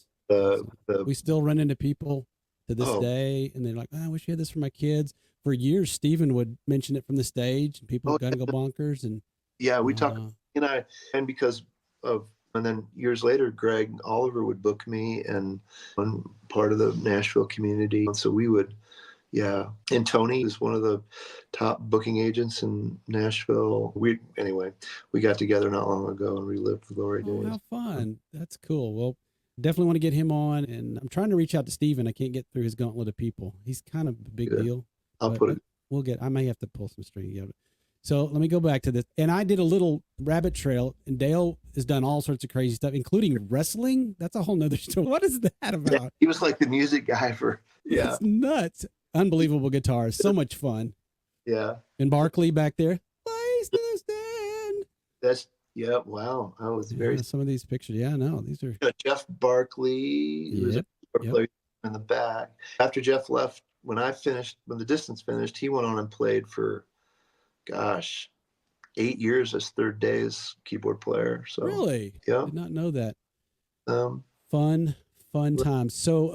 the We still run into people to this oh, day, and they're like, oh, I wish you had this for my kids. For years, Stephen would mention it from the stage, and people oh would kind of go bonkers. And yeah, we talked, and because of, and then years later, Greg Oliver would book me and one part of the Nashville community. And so we would, yeah. And Tony is one of the top booking agents in Nashville. Anyway, we got together not long ago and relived the glory days. how fun. That's cool. Well, definitely want to get him on. And I'm trying to reach out to Stephen. I can't get through his gauntlet of people. He's kind of a big deal. I'll put it. I may have to pull some string together. So let me go back to this. And I did a little rabbit trail, and Dale has done all sorts of crazy stuff, including wrestling. That's a whole nother story. What is that about? Yeah, he was like the music guy for, yeah. It's nuts. Unbelievable guitar. So much fun. Yeah. And Barkley back there. Place to stand. That's, yeah, wow. I was very. Some of these pictures. Yeah, no, these are. Jeff Barkley, who was a player in the back. After Jeff left, when the distance finished, he went on and played for, gosh, 8 years as Third Day's keyboard player. So really, yeah, did not know that. Fun times. So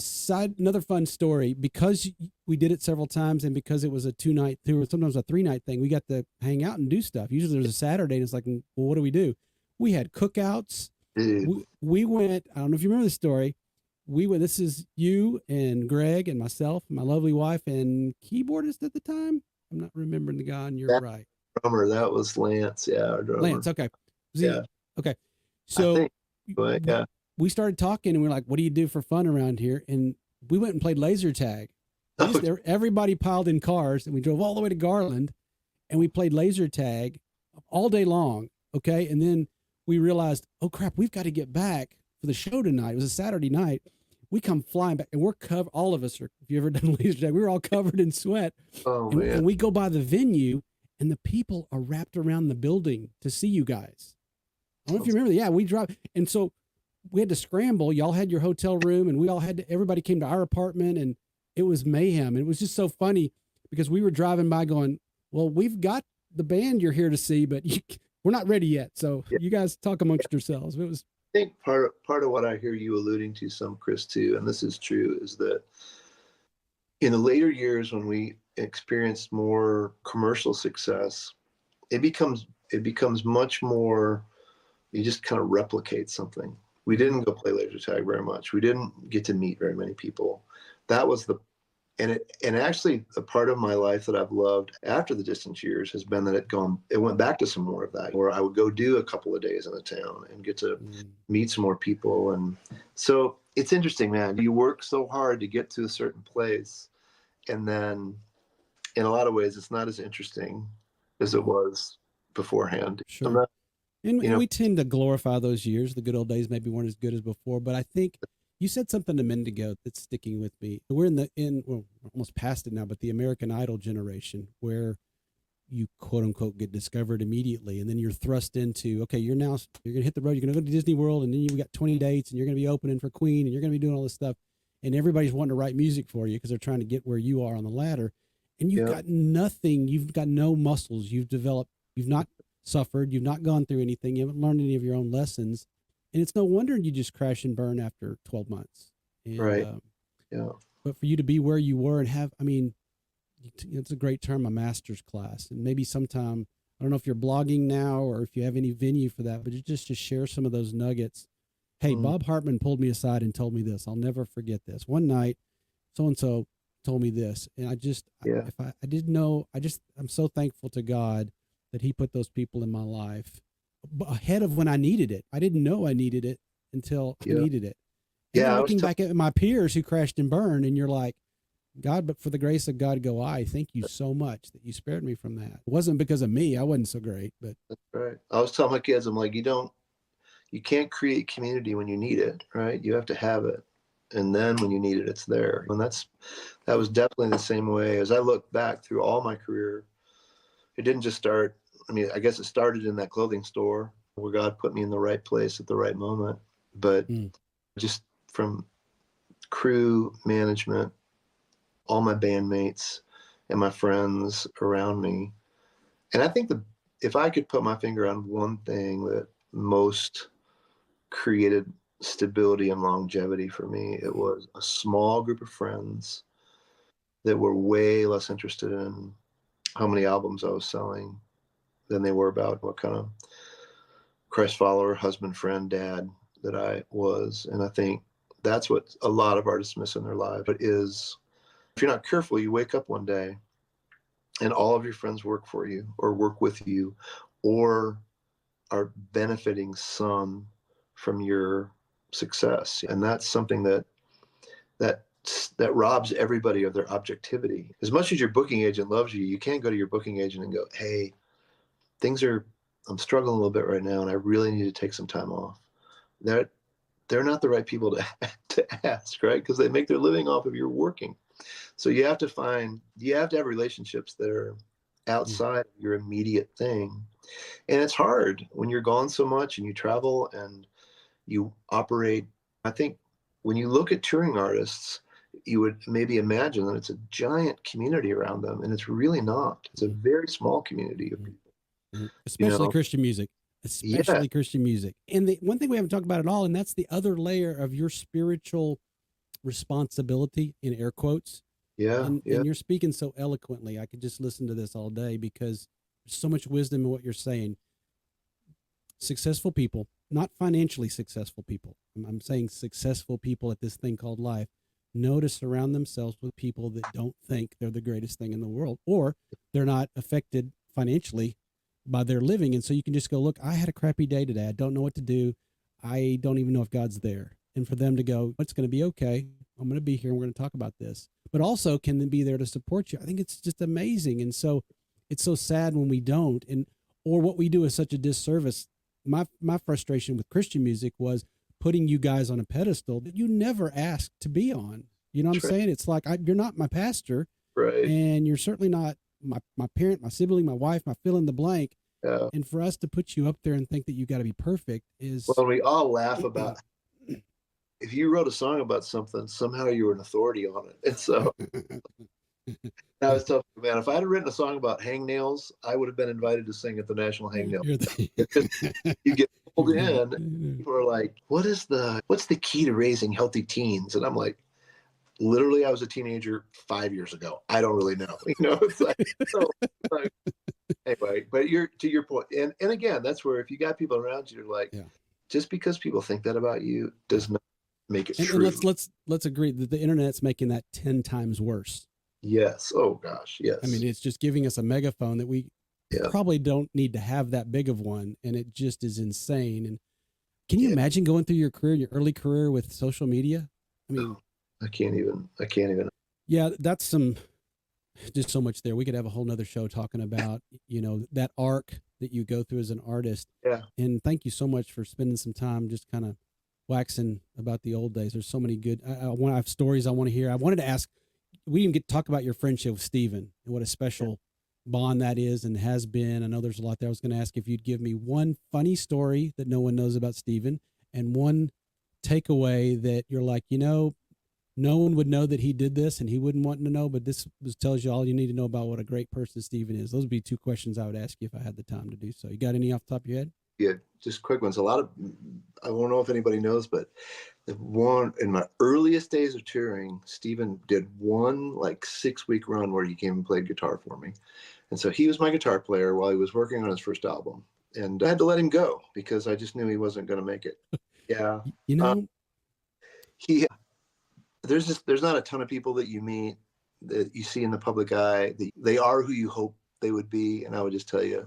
another fun story, because we did it several times, and because it was a 2-night, sometimes a 3-night thing, we got to hang out and do stuff. Usually there's a Saturday, and it's like, well, what do we do? We had cookouts. We went. I don't know if you remember the story. We went. This is you and Greg and myself, and my lovely wife, and keyboardist at the time. I'm not remembering the guy, and you're right. Drummer, that was Lance. Yeah, our drummer. Lance. Okay. Yeah. Okay. So yeah, we started talking, and we're like, what do you do for fun around here? And we went and played laser tag. Everybody piled in cars, and we drove all the way to Garland, and we played laser tag all day long. Okay. And then we realized, oh crap, we've got to get back for the show tonight. It was a Saturday night. We come flying back, and we're covered. All of us are, if you ever done laser tag, we were all covered in sweat. Oh, man. And we go by the venue, and the people are wrapped around the building to see you guys. I don't know if you remember that. Yeah, we drive. And so we had to scramble. Y'all had your hotel room, and we all had to, everybody came to our apartment, and it was mayhem. And it was just so funny because we were driving by going, well, we've got the band you're here to see, but we're not ready yet. So you guys talk amongst yourselves. It was. I think part of what I hear you alluding to some, Chris, too, and this is true, is that in the later years when we experienced more commercial success, it becomes much more, you just kind of replicate something. We didn't go play laser tag very much. We didn't get to meet very many people. That was and actually a part of my life that I've loved after the distance years has been that it went back to some more of that, where I would go do a couple of days in a town and get to meet some more people. And so it's interesting, man. You work so hard to get to a certain place, and then in a lot of ways it's not as interesting as it was beforehand. Sure. And we tend to glorify those years. The good old days maybe weren't as good as before, but I think you said something a minute ago that's sticking with me. We're we're almost past it now, but the American Idol generation, where you quote unquote get discovered immediately, and then you're thrust into, okay, you're going to hit the road, you're going to go to Disney World, and then you got 20 dates, and you're going to be opening for Queen, and you're going to be doing all this stuff, and everybody's wanting to write music for you because they're trying to get where you are on the ladder, and you've got nothing, you've got no muscles you've developed, you've not suffered, you've not gone through anything, you haven't learned any of your own lessons. And it's no wonder you just crash and burn after 12 months. And, right. But for you to be where you were and have, it's a great term, a master's class. And maybe sometime, I don't know if you're blogging now or if you have any venue for that, but just to share some of those nuggets. Hey, Bob Hartman pulled me aside and told me this. I'll never forget this. One night, so-and-so told me this. And I didn't know, I'm so thankful to God that he put those people in my life ahead of when I needed it. I didn't know I needed it until I needed it. And looking back at my peers who crashed and burned, and you're like, God, but for the grace of God go I. Thank you so much that you spared me from that. It wasn't because of me. I wasn't so great, but. That's right. I was telling my kids, I'm like, you can't create community when you need it, right? You have to have it. And then when you need it, it's there. And that was definitely the same way. As I look back through all my career, it didn't just start. I guess it started in that clothing store where God put me in the right place at the right moment. but Mm. just from crew management, all my bandmates and my friends around me. And I think if I could put my finger on one thing that most created stability and longevity for me, it was a small group of friends that were way less interested in how many albums I was selling than they were about what kind of Christ follower, husband, friend, dad that I was. And I think that's what a lot of artists miss in their life. But is, if you're not careful, you wake up one day and all of your friends work for you or work with you or are benefiting some from your success. And that's something that robs everybody of their objectivity. As much as your booking agent loves you, you can't go to your booking agent and go, hey, I'm struggling a little bit right now and I really need to take some time off. They're not the right people to ask, right? Because they make their living off of your working. So you have to have relationships that are outside of your immediate thing. And it's hard when you're gone so much and you travel and you operate. I think when you look at touring artists, you would maybe imagine that it's a giant community around them, and it's really not. It's a very small community of people. Especially Christian music. Yeah. Especially Christian music. And the one thing we haven't talked about at all, and that's the other layer of your spiritual responsibility, in air quotes. Yeah. And you're speaking so eloquently. I could just listen to this all day because there's so much wisdom in what you're saying. Successful people, not financially successful people. I'm saying successful people at this thing called life, know to surround themselves with people that don't think they're the greatest thing in the world, or they're not affected financially by their living. And so you can just go, look, I had a crappy day today. I don't know what to do. I don't even know if God's there. And for them to go, it's going to be okay. I'm going to be here and we're going to talk about this, but also can they be there to support you? I think it's just amazing. And so it's so sad when we don't, or what we do is such a disservice. My frustration with Christian music was putting you guys on a pedestal that you never asked to be on. You know what I'm saying? It's like, you're not my pastor, right? And you're certainly not my parent, my sibling, my wife, my fill in the blank. Yeah. And for us to put you up there and think that you got to be perfect is. Well, we all laugh about if you wrote a song about something, somehow you were an authority on it. And so I was telling you, man, if I had written a song about hangnails, I would have been invited to sing at the National Hangnail. You get pulled in, people are like, what's the key to raising healthy teens? And I'm like, literally, I was a teenager 5 years ago. I don't really know. It's like, so like, anyway, but to your point. And again, that's where if you got people around you, you're like, just because people think that about you does not make it true. And let's agree that the internet's making that 10 times worse. Yes. Oh gosh. Yes. I mean, it's just giving us a megaphone that we probably don't need to have that big of one. And it just is insane. And can you imagine going through your early career with social media? I mean, I can't even. Yeah, that's just so much there. We could have a whole nother show talking about, that arc that you go through as an artist. Yeah. And thank you so much for spending some time just kind of waxing about the old days. There's so many good, I have stories I want to hear. I wanted to ask, we didn't get to talk about your friendship with Stephen and what a special bond that is and has been. I know there's a lot there. I was going to ask if you'd give me one funny story that no one knows about Stephen and one takeaway that you're like, no one would know that he did this and he wouldn't want to know, but this tells you all you need to know about what a great person Stephen is. Those would be two questions I would ask you if I had the time to do so. You got any off the top of your head? Yeah, just quick ones. I won't know if anybody knows, but the one in my earliest days of touring, Stephen did one 6-week run where he came and played guitar for me. And so he was my guitar player while he was working on his first album. And I had to let him go because I just knew he wasn't going to make it. Yeah. There's not a ton of people that you meet that you see in the public eye. They are who you hope they would be. And I would just tell you,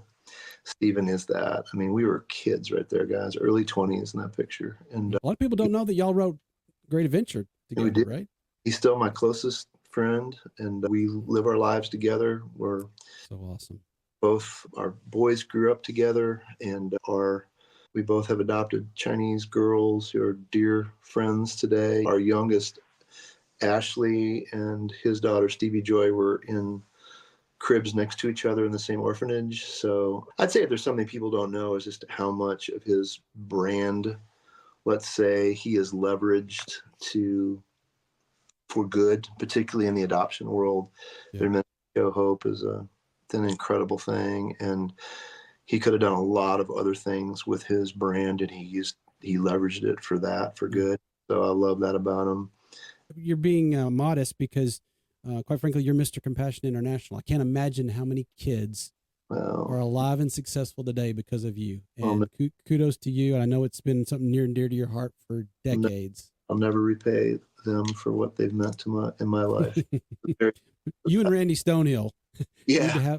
Stephen is that. I mean, we were kids right there, guys, early 20s in that picture. And a lot of people don't know that y'all wrote Great Adventure together, right? He's still my closest friend, and we live our lives together. We're so awesome. Both our boys grew up together, and we both have adopted Chinese girls who are dear friends today. Our youngest, Ashley, and his daughter, Stevie Joy, were in cribs next to each other in the same orphanage. So I'd say if there's something people don't know is just how much of his brand let's say, he is leveraged for good, particularly in the adoption world. Yeah. Their ministry, Hope, is an incredible thing, and he could have done a lot of other things with his brand, and he leveraged it for good. So I love that about him. You're being modest because, quite frankly, you're Mr. Compassion International. I can't imagine how many kids are alive and successful today because of you. And kudos to you. And I know it's been something near and dear to your heart for decades. I'll never repay them for what they've meant in my life. You and Randy Stonehill. Yeah.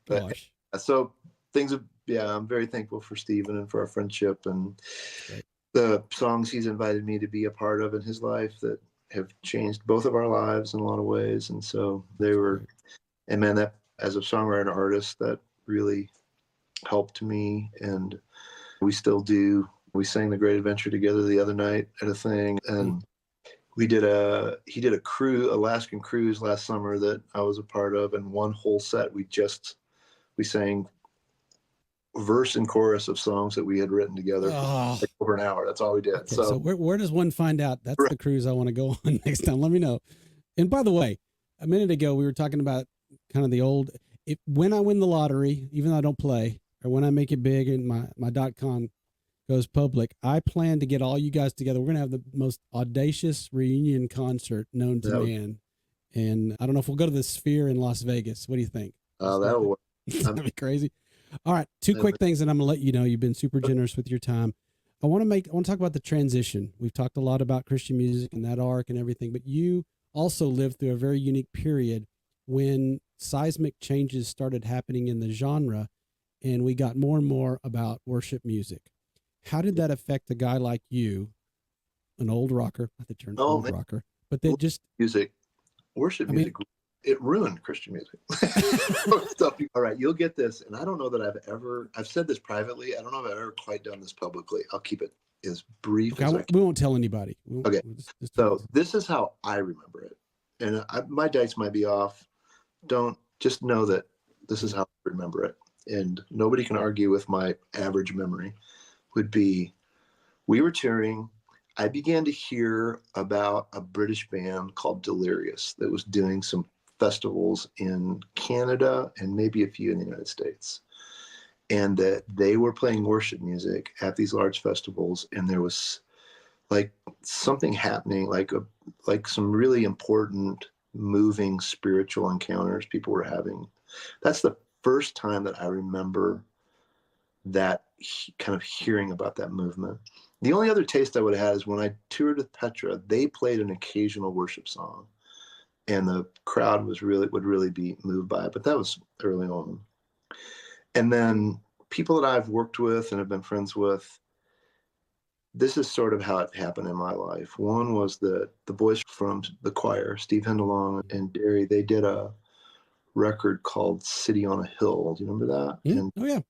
Gosh. So I'm very thankful for Stephen and for our friendship and the songs he's invited me to be a part of in his life that have changed both of our lives in a lot of ways. And so and man, that as a songwriter and artist, that really helped me. And we still do. We sang The Great Adventure together the other night at a thing. And he did a Alaskan cruise last summer that I was a part of. And one whole set, we sang verse and chorus of songs that we had written together for over an hour. That's all we did. Okay, so where does one find out that's the cruise I want to go on next time? Let me know. And by the way, a minute ago we were talking about kind of the old, when I win the lottery, even though I don't play, or when I make it big and my .com goes public, I plan to get all you guys together. We're going to have the most audacious reunion concert known to man. And I don't know if we'll go to the Sphere in Las Vegas. What do you think? That'll work. That'd be crazy. All right. Two quick things, and I'm going to let you know. You've been super generous with your time. I want to talk about the transition. We've talked a lot about Christian music and that arc and everything, but you also lived through a very unique period when seismic changes started happening in the genre, and we got more and more about worship music. How did that affect a guy like you, an old rocker, not that you're an old rocker, but that just worship music, it ruined Christian music. All right, you'll get this. And I don't know that I've said this privately. I don't know if I've ever quite done this publicly. I'll keep it as brief as I can. We won't tell anybody. So this is how I remember it. And my dates might be off. Don't just know that this is how I remember it. And nobody can argue with my average memory. Would be, we were touring. I began to hear about a British band called Delirious that was doing some festivals in Canada and maybe a few in the United States. And that they were playing worship music at these large festivals. And there was like something happening, like some really important, moving spiritual encounters people were having. That's the first time that I remember that kind of hearing about that movement. The only other taste I would have had is when I toured with Petra, they played an occasional worship song and the crowd would really be moved by it, but that was early on. And then people that I've worked with and have been friends with, this is sort of how it happened in my life. One was the boys from the choir, Steve Hendelong and Derry, they did a record called City on a Hill. Do you remember that? Oh, yeah.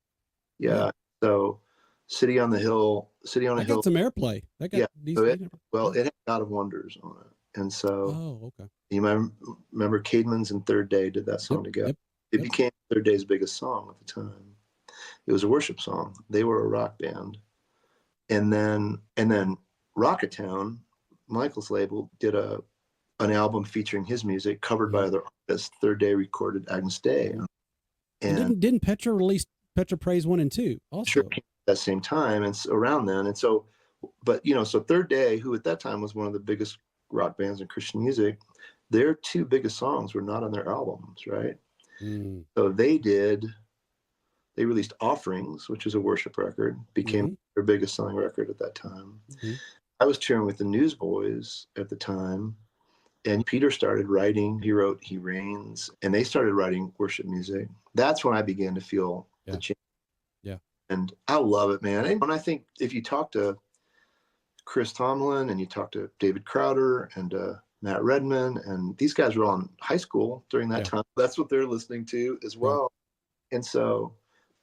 Yeah. So City on a Hill. Got some airplay. That got decent. It had God of Wonders on it. And so okay. You might remember Caedmon's and Third Day did that song together. It became Third Day's biggest song at the time. It was a worship song. They were a rock band. And then Rocketown, Michael's label, did an album featuring his music covered by other artists. Third Day recorded Agnus Dei. And didn't Petra release Petra Praise 1 and 2 also? Sure, at that same time and around then. And so, but so Third Day, who at that time was one of the biggest rock bands in Christian music, their two biggest songs were not on their albums, right? So they released Offerings, which was a worship record, became their biggest selling record at that time. I was touring with the Newsboys at the time, and Peter started writing. He wrote He Reigns, and they started writing worship music. That's when I began to feel the change. Yeah. And I love it, man. And I think if you talk to Chris Tomlin and you talk to David Crowder and Matt Redman, and these guys were all in high school during that time. That's what they're listening to as well. And so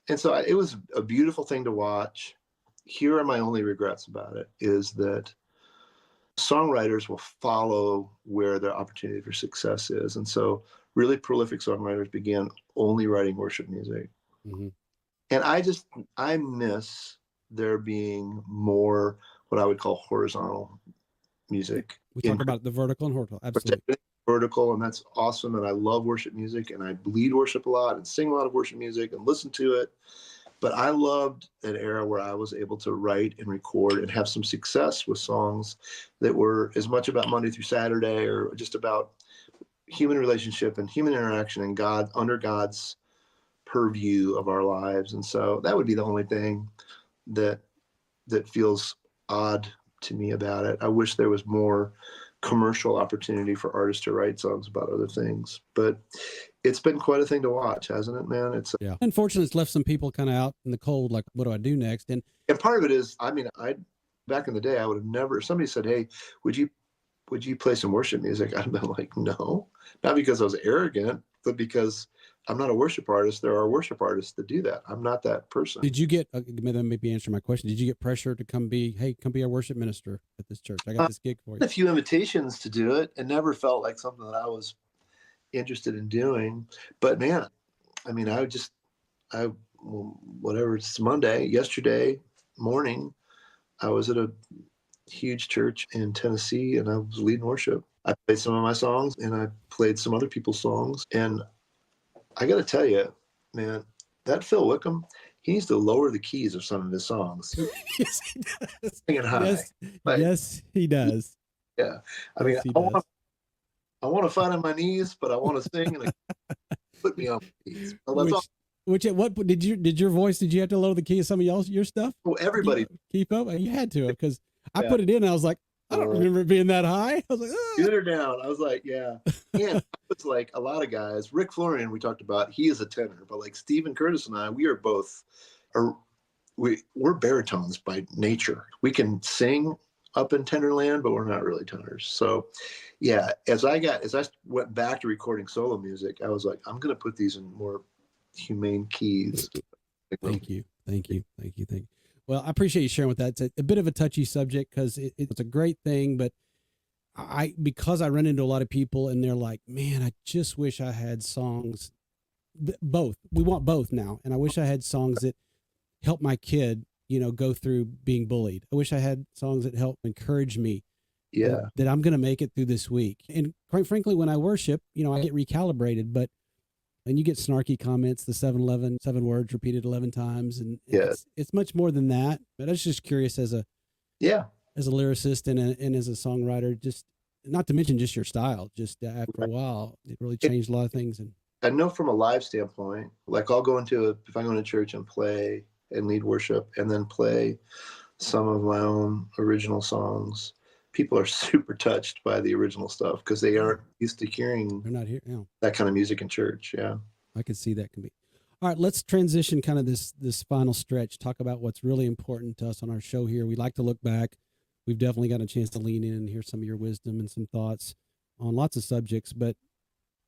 it was a beautiful thing to watch. Here are my only regrets about it is that songwriters will follow where their opportunity for success is. And so really prolific songwriters began only writing worship music. And I miss there being more what I would call horizontal music. We talk about the vertical and horizontal. Absolutely. Vertical, and that's awesome. And I love worship music, and I lead worship a lot and sing a lot of worship music and listen to it. But I loved an era where I was able to write and record and have some success with songs that were as much about Monday through Saturday or just about human relationship and human interaction and God, under God's purview of our lives. And so that would be the only thing that feels odd to me about it. I wish there was more commercial opportunity for artists to write songs about other things, but it's been quite a thing to watch, hasn't it, man? It's unfortunately, it's left some people kind of out in the cold, like, what do I do next? And part of it is, I mean, back in the day, I would have never, if somebody said, hey, would you play some worship music? I'd have been like, no, not because I was arrogant, but because I'm not a worship artist. There are worship artists that do that. I'm not that person. Did you get, maybe answer my question, did you get pressure to come be our worship minister at this church? I got this gig for you. A few invitations to do it, and never felt like something that I was interested in doing. But man, I mean, whatever, it's Monday, yesterday morning, I was at a huge church in Tennessee, and I was leading worship. I played some of my songs, and I played some other people's songs. And I got to tell you, man, that Phil Wickham, he needs to lower the keys of some of his songs. Yes, he does. Singing high. Yes, yes, he does. Yeah. I mean, I want to fight on my knees, but I want to sing, and put me on my knees. Well, which at what did your voice? Did you have to lower the key of some of your stuff? Well, everybody keep up. You had to, because I put it in. And I was like, I don't remember it being that high. I was like, get her down. I was like, yeah. And it's like a lot of guys. Rick Florian, we talked about, he is a tenor, but like Stephen Curtis and I, we are both, we're baritones by nature. We can sing up in Tenderland, but we're not really tenors. So yeah, as I went back to recording solo music, I was like, I'm going to put these in more humane keys. Thank you. Well, I appreciate you sharing with that. It's a bit of a touchy subject, because it's a great thing, but because I run into a lot of people and they're like, man, I just wish I had songs, both. We want both now. And I wish I had songs that help my kid, go through being bullied. I wish I had songs that help encourage me. Yeah. That I'm going to make it through this week. And quite frankly, when I worship, I get recalibrated, and you get snarky comments, the 7-11, 7 words repeated 11 times. And it's much more than that. But I was just curious as a lyricist and as a songwriter, just not to mention just your style, just after a while, it really changed a lot of things. And I know from a live standpoint, like if I go into church and play and lead worship and then play some of my own original songs, people are super touched by the original stuff because they aren't used to hearing that kind of music in church. Yeah. I could see that can be. All right, let's transition kind of this final stretch, talk about what's really important to us on our show here. We like to look back. We've definitely got a chance to lean in and hear some of your wisdom and some thoughts on lots of subjects, but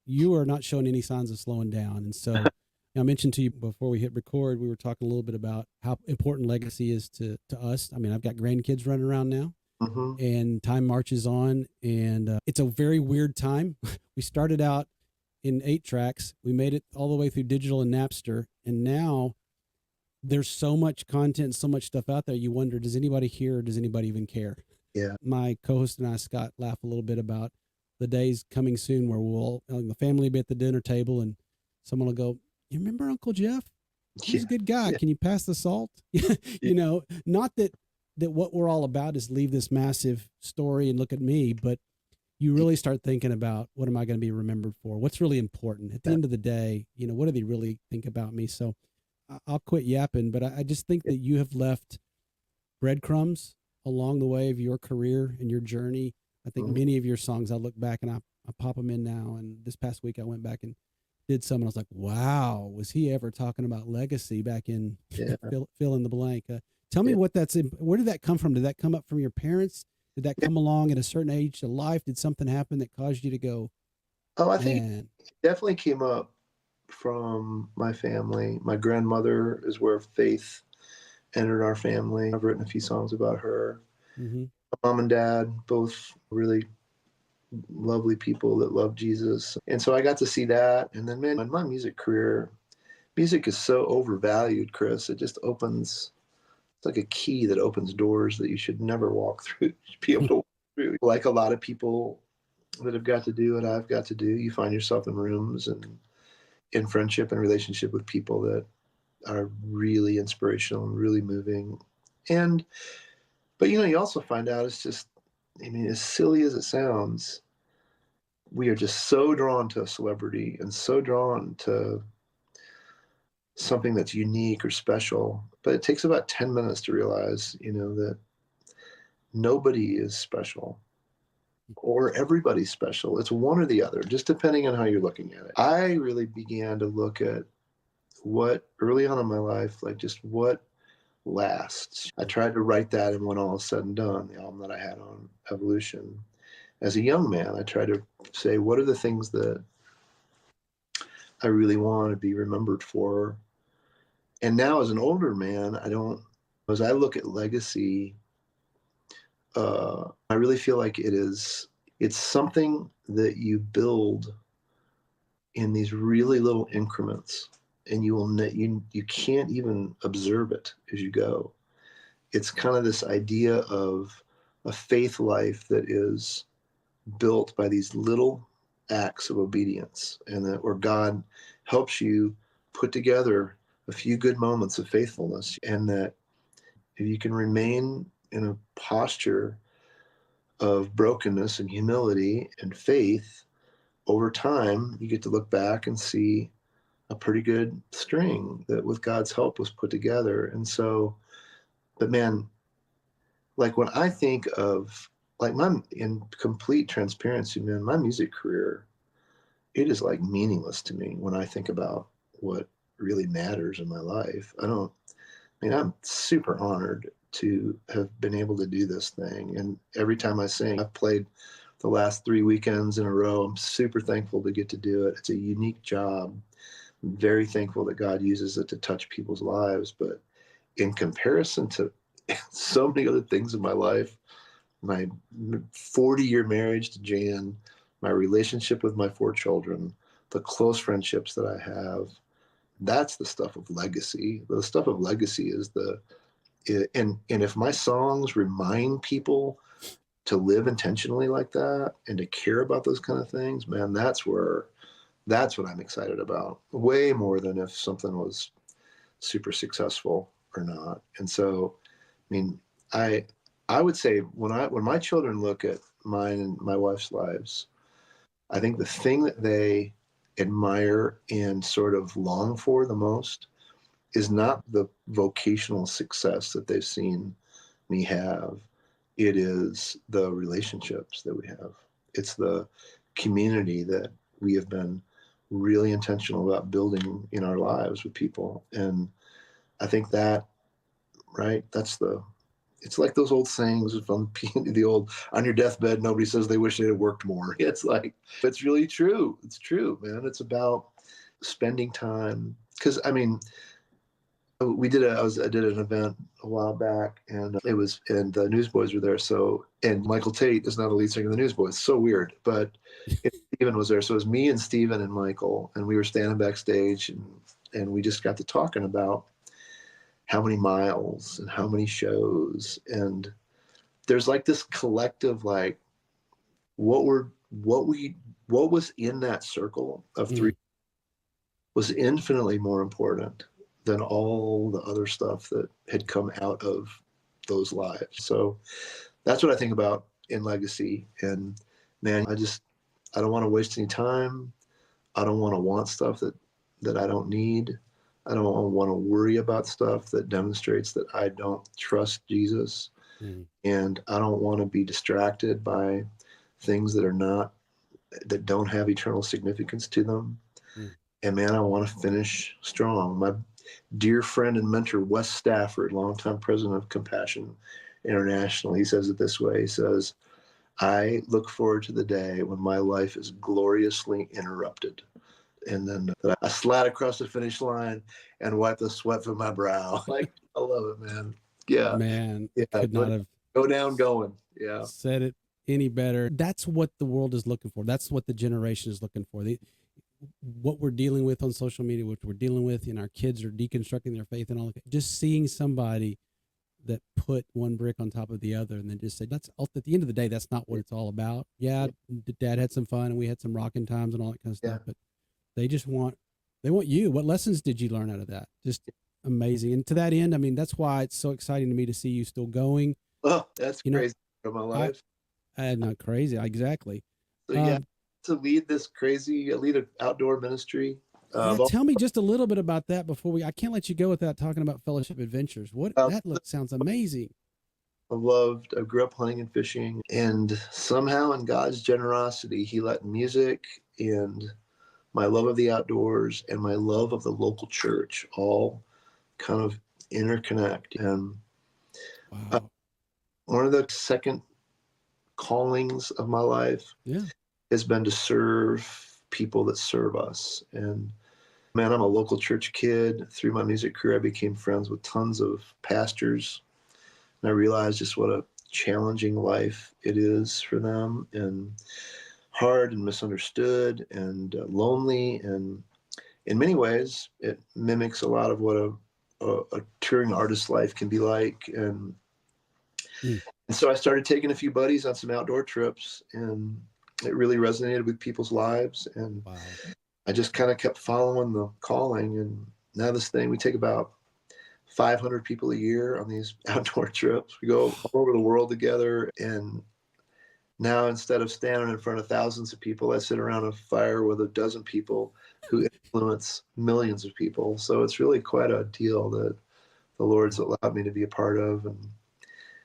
you are not showing any signs of slowing down. And so I mentioned to you before we hit record, we were talking a little bit about how important legacy is to us. I mean, I've got grandkids running around now. Mm-hmm. And time marches on, and it's a very weird time. We started out in 8 tracks. We made it all the way through digital and Napster. And now there's so much content, so much stuff out there. You wonder, does anybody hear? Or does anybody even care? Yeah. My co-host and I, Scott, laugh a little bit about the days coming soon where the family will be at the dinner table and someone will go, you remember Uncle Geoff? He's a good guy. Can you pass the salt? Not that what we're all about is leave this massive story and look at me, but you really start thinking about, what am I going to be remembered for? What's really important at the end of the day? What do they really think about me? So I'll quit yapping, but I just think that you have left breadcrumbs along the way of your career and your journey. I think many of your songs, I look back and I pop them in now. And this past week I went back and did some, and I was like, wow, was he ever talking about legacy back in fill in the blank? Tell me where did that come from? Did that come up from your parents? Did that come along at a certain age of life? Did something happen that caused you to go? Oh, I think it definitely came up from my family. My grandmother is where faith entered our family. I've written a few songs about her. Mm-hmm. My mom and dad, both really lovely people that love Jesus. And so I got to see that. And then, man, my music career, music is so overvalued, Chris. It just opens like a key that opens doors that you should never walk through, be able to walk through. Like a lot of people that have got to do what I've got to do, you find yourself in rooms and in friendship and relationship with people that are really inspirational and really moving. But you also find out it's just, I mean, as silly as it sounds, we are just so drawn to a celebrity and so drawn to something that's unique or special. But it takes about 10 minutes to realize, that nobody is special or everybody's special. It's one or the other, just depending on how you're looking at it. I really began to look at what early on in my life, like just what lasts. I tried to write that, and when all is said and done, the album that I had on Evolution. As a young man, I tried to say, what are the things that I really want to be remembered for? And now as an older man, as I look at legacy, I really feel like it's something that you build in these really little increments, and you can't even observe it as you go. It's kind of this idea of a faith life that is built by these little acts of obedience, and that where God helps you put together a few good moments of faithfulness, and that if you can remain in a posture of brokenness and humility and faith, over time, you get to look back and see a pretty good string that with God's help was put together. And so, but man, like when I think of like in complete transparency, man, my music career, it is like meaningless to me when I think about what really matters in my life. I'm super honored to have been able to do this thing. And every time I sing, I've played the last 3 weekends in a row. I'm super thankful to get to do it. It's a unique job. I'm very thankful that God uses it to touch people's lives. But in comparison to so many other things in my life, my 40-year marriage to Jan, my relationship with my 4 children, the close friendships that I have, that's the stuff of legacy. The stuff of legacy is and if my songs remind people to live intentionally like that and to care about those kind of things, man, that's what I'm excited about, way more than if something was super successful or not. And so, I mean, I would say when my children look at mine and my wife's lives, I think the thing that they admire and sort of long for the most is not the vocational success that they've seen me have. It is the relationships that we have. It's the community that we have been really intentional about building in our lives with people. And I think that, right, it's like those old sayings from the old, on your deathbed, nobody says they wish they had worked more. It's like, it's really true. It's true, man. It's about spending time. Because, I mean, I did an event a while back, and and the Newsboys were there. So, and Michael Tate is now the lead singer of the Newsboys. So weird, but Steven was there. So it was me and Steven and Michael, and we were standing backstage, and we just got to talking about how many miles and how many shows, and there's like this collective, like what was in that circle of 3 was infinitely more important than all the other stuff that had come out of those lives. So that's what I think about in legacy. And man, I don't want to waste any time. I don't want stuff that I don't need. I don't want to worry about stuff that demonstrates that I don't trust Jesus. And I don't want to be distracted by things that don't have eternal significance to them. And man, I want to finish strong. My dear friend and mentor, Wes Stafford, longtime president of Compassion International, he says it this way. He says, I look forward to the day when my life is gloriously interrupted. And then I slide across the finish line and wipe the sweat from my brow. Like, I love it, man. Yeah. Man, Yeah. could not have go down going. Yeah. said it any better. That's what the world is looking for. That's what the generation is looking for. What we're dealing with on social media, what we're dealing with, and our kids are deconstructing their faith and all that. Just seeing somebody that put one brick on top of the other and then just say, that's at the end of the day, that's not what it's all about. Yeah, Dad had some fun and we had some rocking times and all that kind of stuff, but they want you. What lessons did you learn out of that? Just amazing. And to that end, I mean, that's why it's so exciting to me to see you still going. Oh, that's crazy for my life. Not crazy. Exactly. So to lead an outdoor ministry. Tell me just a little bit about that before I can't let you go without talking about Fellowship Adventures. Sounds amazing. I grew up hunting and fishing, and somehow in God's generosity, he let music and my love of the outdoors and my love of the local church all kind of interconnect. And wow. One of the second callings of my life has been to serve people that serve us. And man, I'm a local church kid. Through my music career, I became friends with tons of pastors. And I realized just what a challenging life it is for them, and hard and misunderstood and lonely. And in many ways, it mimics a lot of what a touring artist's life can be like. And so I started taking a few buddies on some outdoor trips, and it really resonated with people's lives. And I just kind of kept following the calling. And now we take about 500 people a year on these outdoor trips. We go all over the world together. And now, instead of standing in front of thousands of people, I sit around a fire with a dozen people who influence millions of people. So it's really quite a deal that the Lord's allowed me to be a part of. And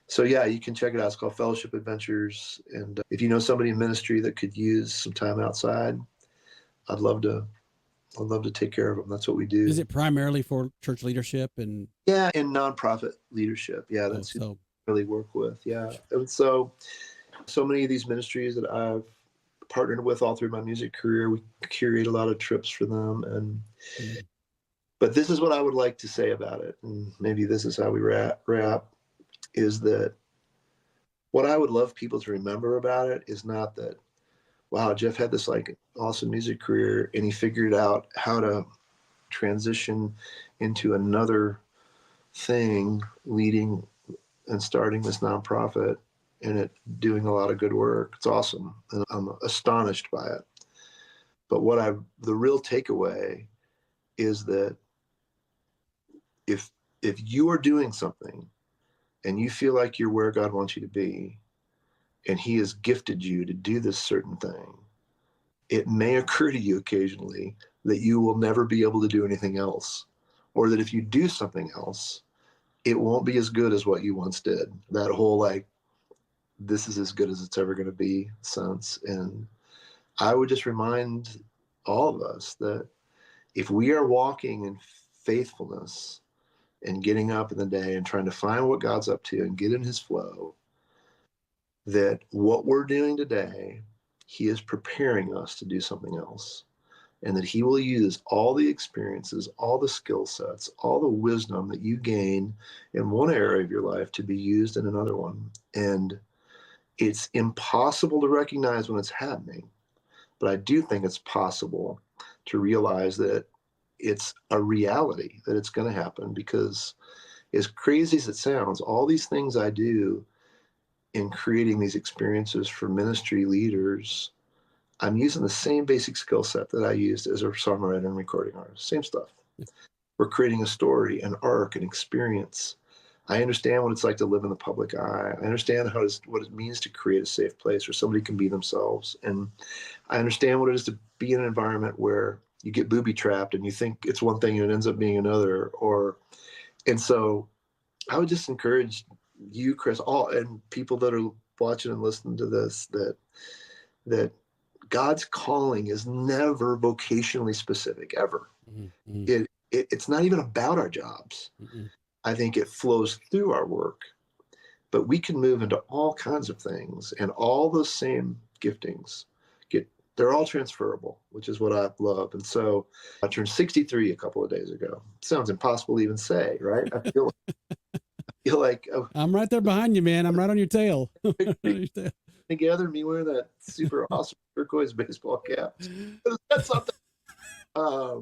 so, you can check it out. It's called Fellowship Adventures. And if you know somebody in ministry that could use some time outside, I'd love to take care of them. That's what we do. Is it primarily for church leadership and nonprofit leadership? Yeah, that's who I really work with. Yeah, and so many of these ministries that I've partnered with all through my music career, we curate a lot of trips for them. And but this is what I would like to say about it, and maybe this is how we wrap. Is that what I would love people to remember about it is not that, wow, Geoff had this like awesome music career and he figured out how to transition into another thing, leading and starting this nonprofit and it doing a lot of good work. It's awesome. And I'm astonished by it. But the real takeaway is that if you are doing something and you feel like you're where God wants you to be, and he has gifted you to do this certain thing, it may occur to you occasionally that you will never be able to do anything else, or that if you do something else, it won't be as good as what you once did. That whole like, this is as good as it's ever going to be sense. And I would just remind all of us that if we are walking in faithfulness and getting up in the day and trying to find what God's up to and get in his flow, that what we're doing today, he is preparing us to do something else. And that he will use all the experiences, all the skill sets, all the wisdom that you gain in one area of your life to be used in another one. And it's impossible to recognize when it's happening, but I do think it's possible to realize that it's a reality, that it's going to happen. Because as crazy as it sounds, all these things I do in creating these experiences for ministry leaders, I'm using the same basic skill set that I used as a songwriter and recording artist. Same stuff. We're creating a story, an arc, an experience. I understand what it's like to live in the public eye. I understand what it means to create a safe place where somebody can be themselves. And I understand what it is to be in an environment where you get booby trapped and you think it's one thing and it ends up being another. And so I would just encourage you, Chris, and people that are watching and listening to this, that God's calling is never vocationally specific, ever. Mm-hmm. It's not even about our jobs. Mm-hmm. I think it flows through our work, but we can move into all kinds of things, and all those same giftings they're all transferable, which is what I love. And so I turned 63 a couple of days ago. Sounds impossible to even say, right? I feel like I'm right there behind you, man. I'm right on your tail. Together, me wearing that super awesome turquoise baseball cap. That's something. I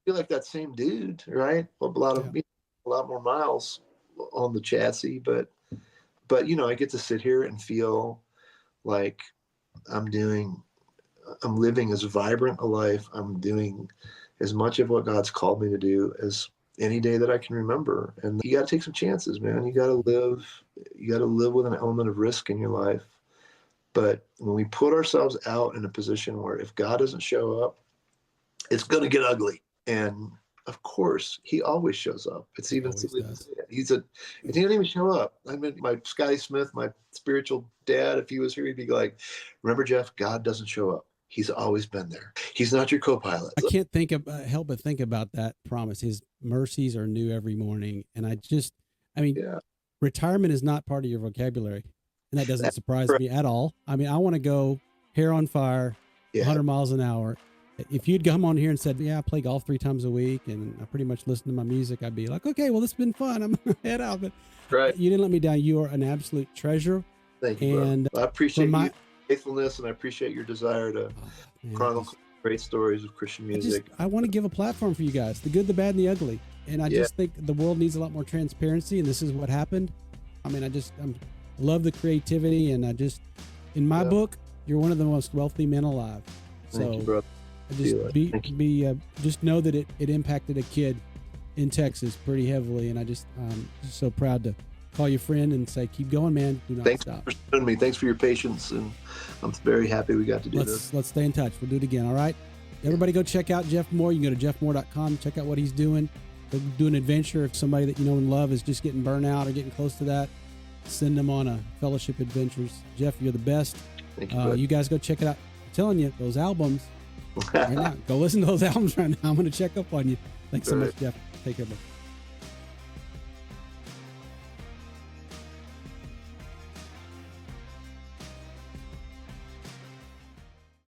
feel like that same dude, right? A lot more miles on the chassis, but you know, I get to sit here and feel like I'm living as vibrant a life. I'm doing as much of what God's called me to do as any day that I can remember. And you got to take some chances, man. You got to live with an element of risk in your life. But when we put ourselves out in a position where if God doesn't show up, it's going to get ugly. And of course, he always shows up. It's even silly to say it. He didn't even show up. I mean, my Scotty Smith, my spiritual dad, if he was here, he'd be like, remember, Geoff, God doesn't show up. He's always been there. He's not your co-pilot. I can't help but think about that promise. His mercies are new every morning. And retirement is not part of your vocabulary. And that doesn't surprise me at all. I mean, I want to go hair on fire, 100 miles an hour. If you'd come on here and said, yeah, I play golf 3 times a week and I pretty much listen to my music, I'd be like, okay, well, this has been fun. I'm going to head out. But you didn't let me down. You are an absolute treasure. Thank you, and I appreciate your faithfulness, and I appreciate your desire to chronicle great stories of Christian music. I want to give a platform for you guys, the good, the bad, and the ugly. And I just think the world needs a lot more transparency, and this is what happened. I mean, I love the creativity, and in my book, you're one of the most wealthy men alive. Thank you, brother. Just know that it impacted a kid in Texas pretty heavily, and I'm just so proud to call you friend and say, keep going, man. Do not stop. Thanks for me. Thanks for your patience, and I'm very happy we got to do this. Let's stay in touch. We'll do it again. All right. Everybody go check out Geoff Moore. You can go to geoffmoore.com, check out what he's doing. Go do an adventure. If somebody that you know and love is just getting burnt out or getting close to that, send them on a fellowship adventures. Jeff, you're the best. Thank you, you guys go check it out. I'm telling you, those albums. Right now, go listen to those albums right now. I'm going to check up on you. Thanks so much, Jeff. Take care, bro.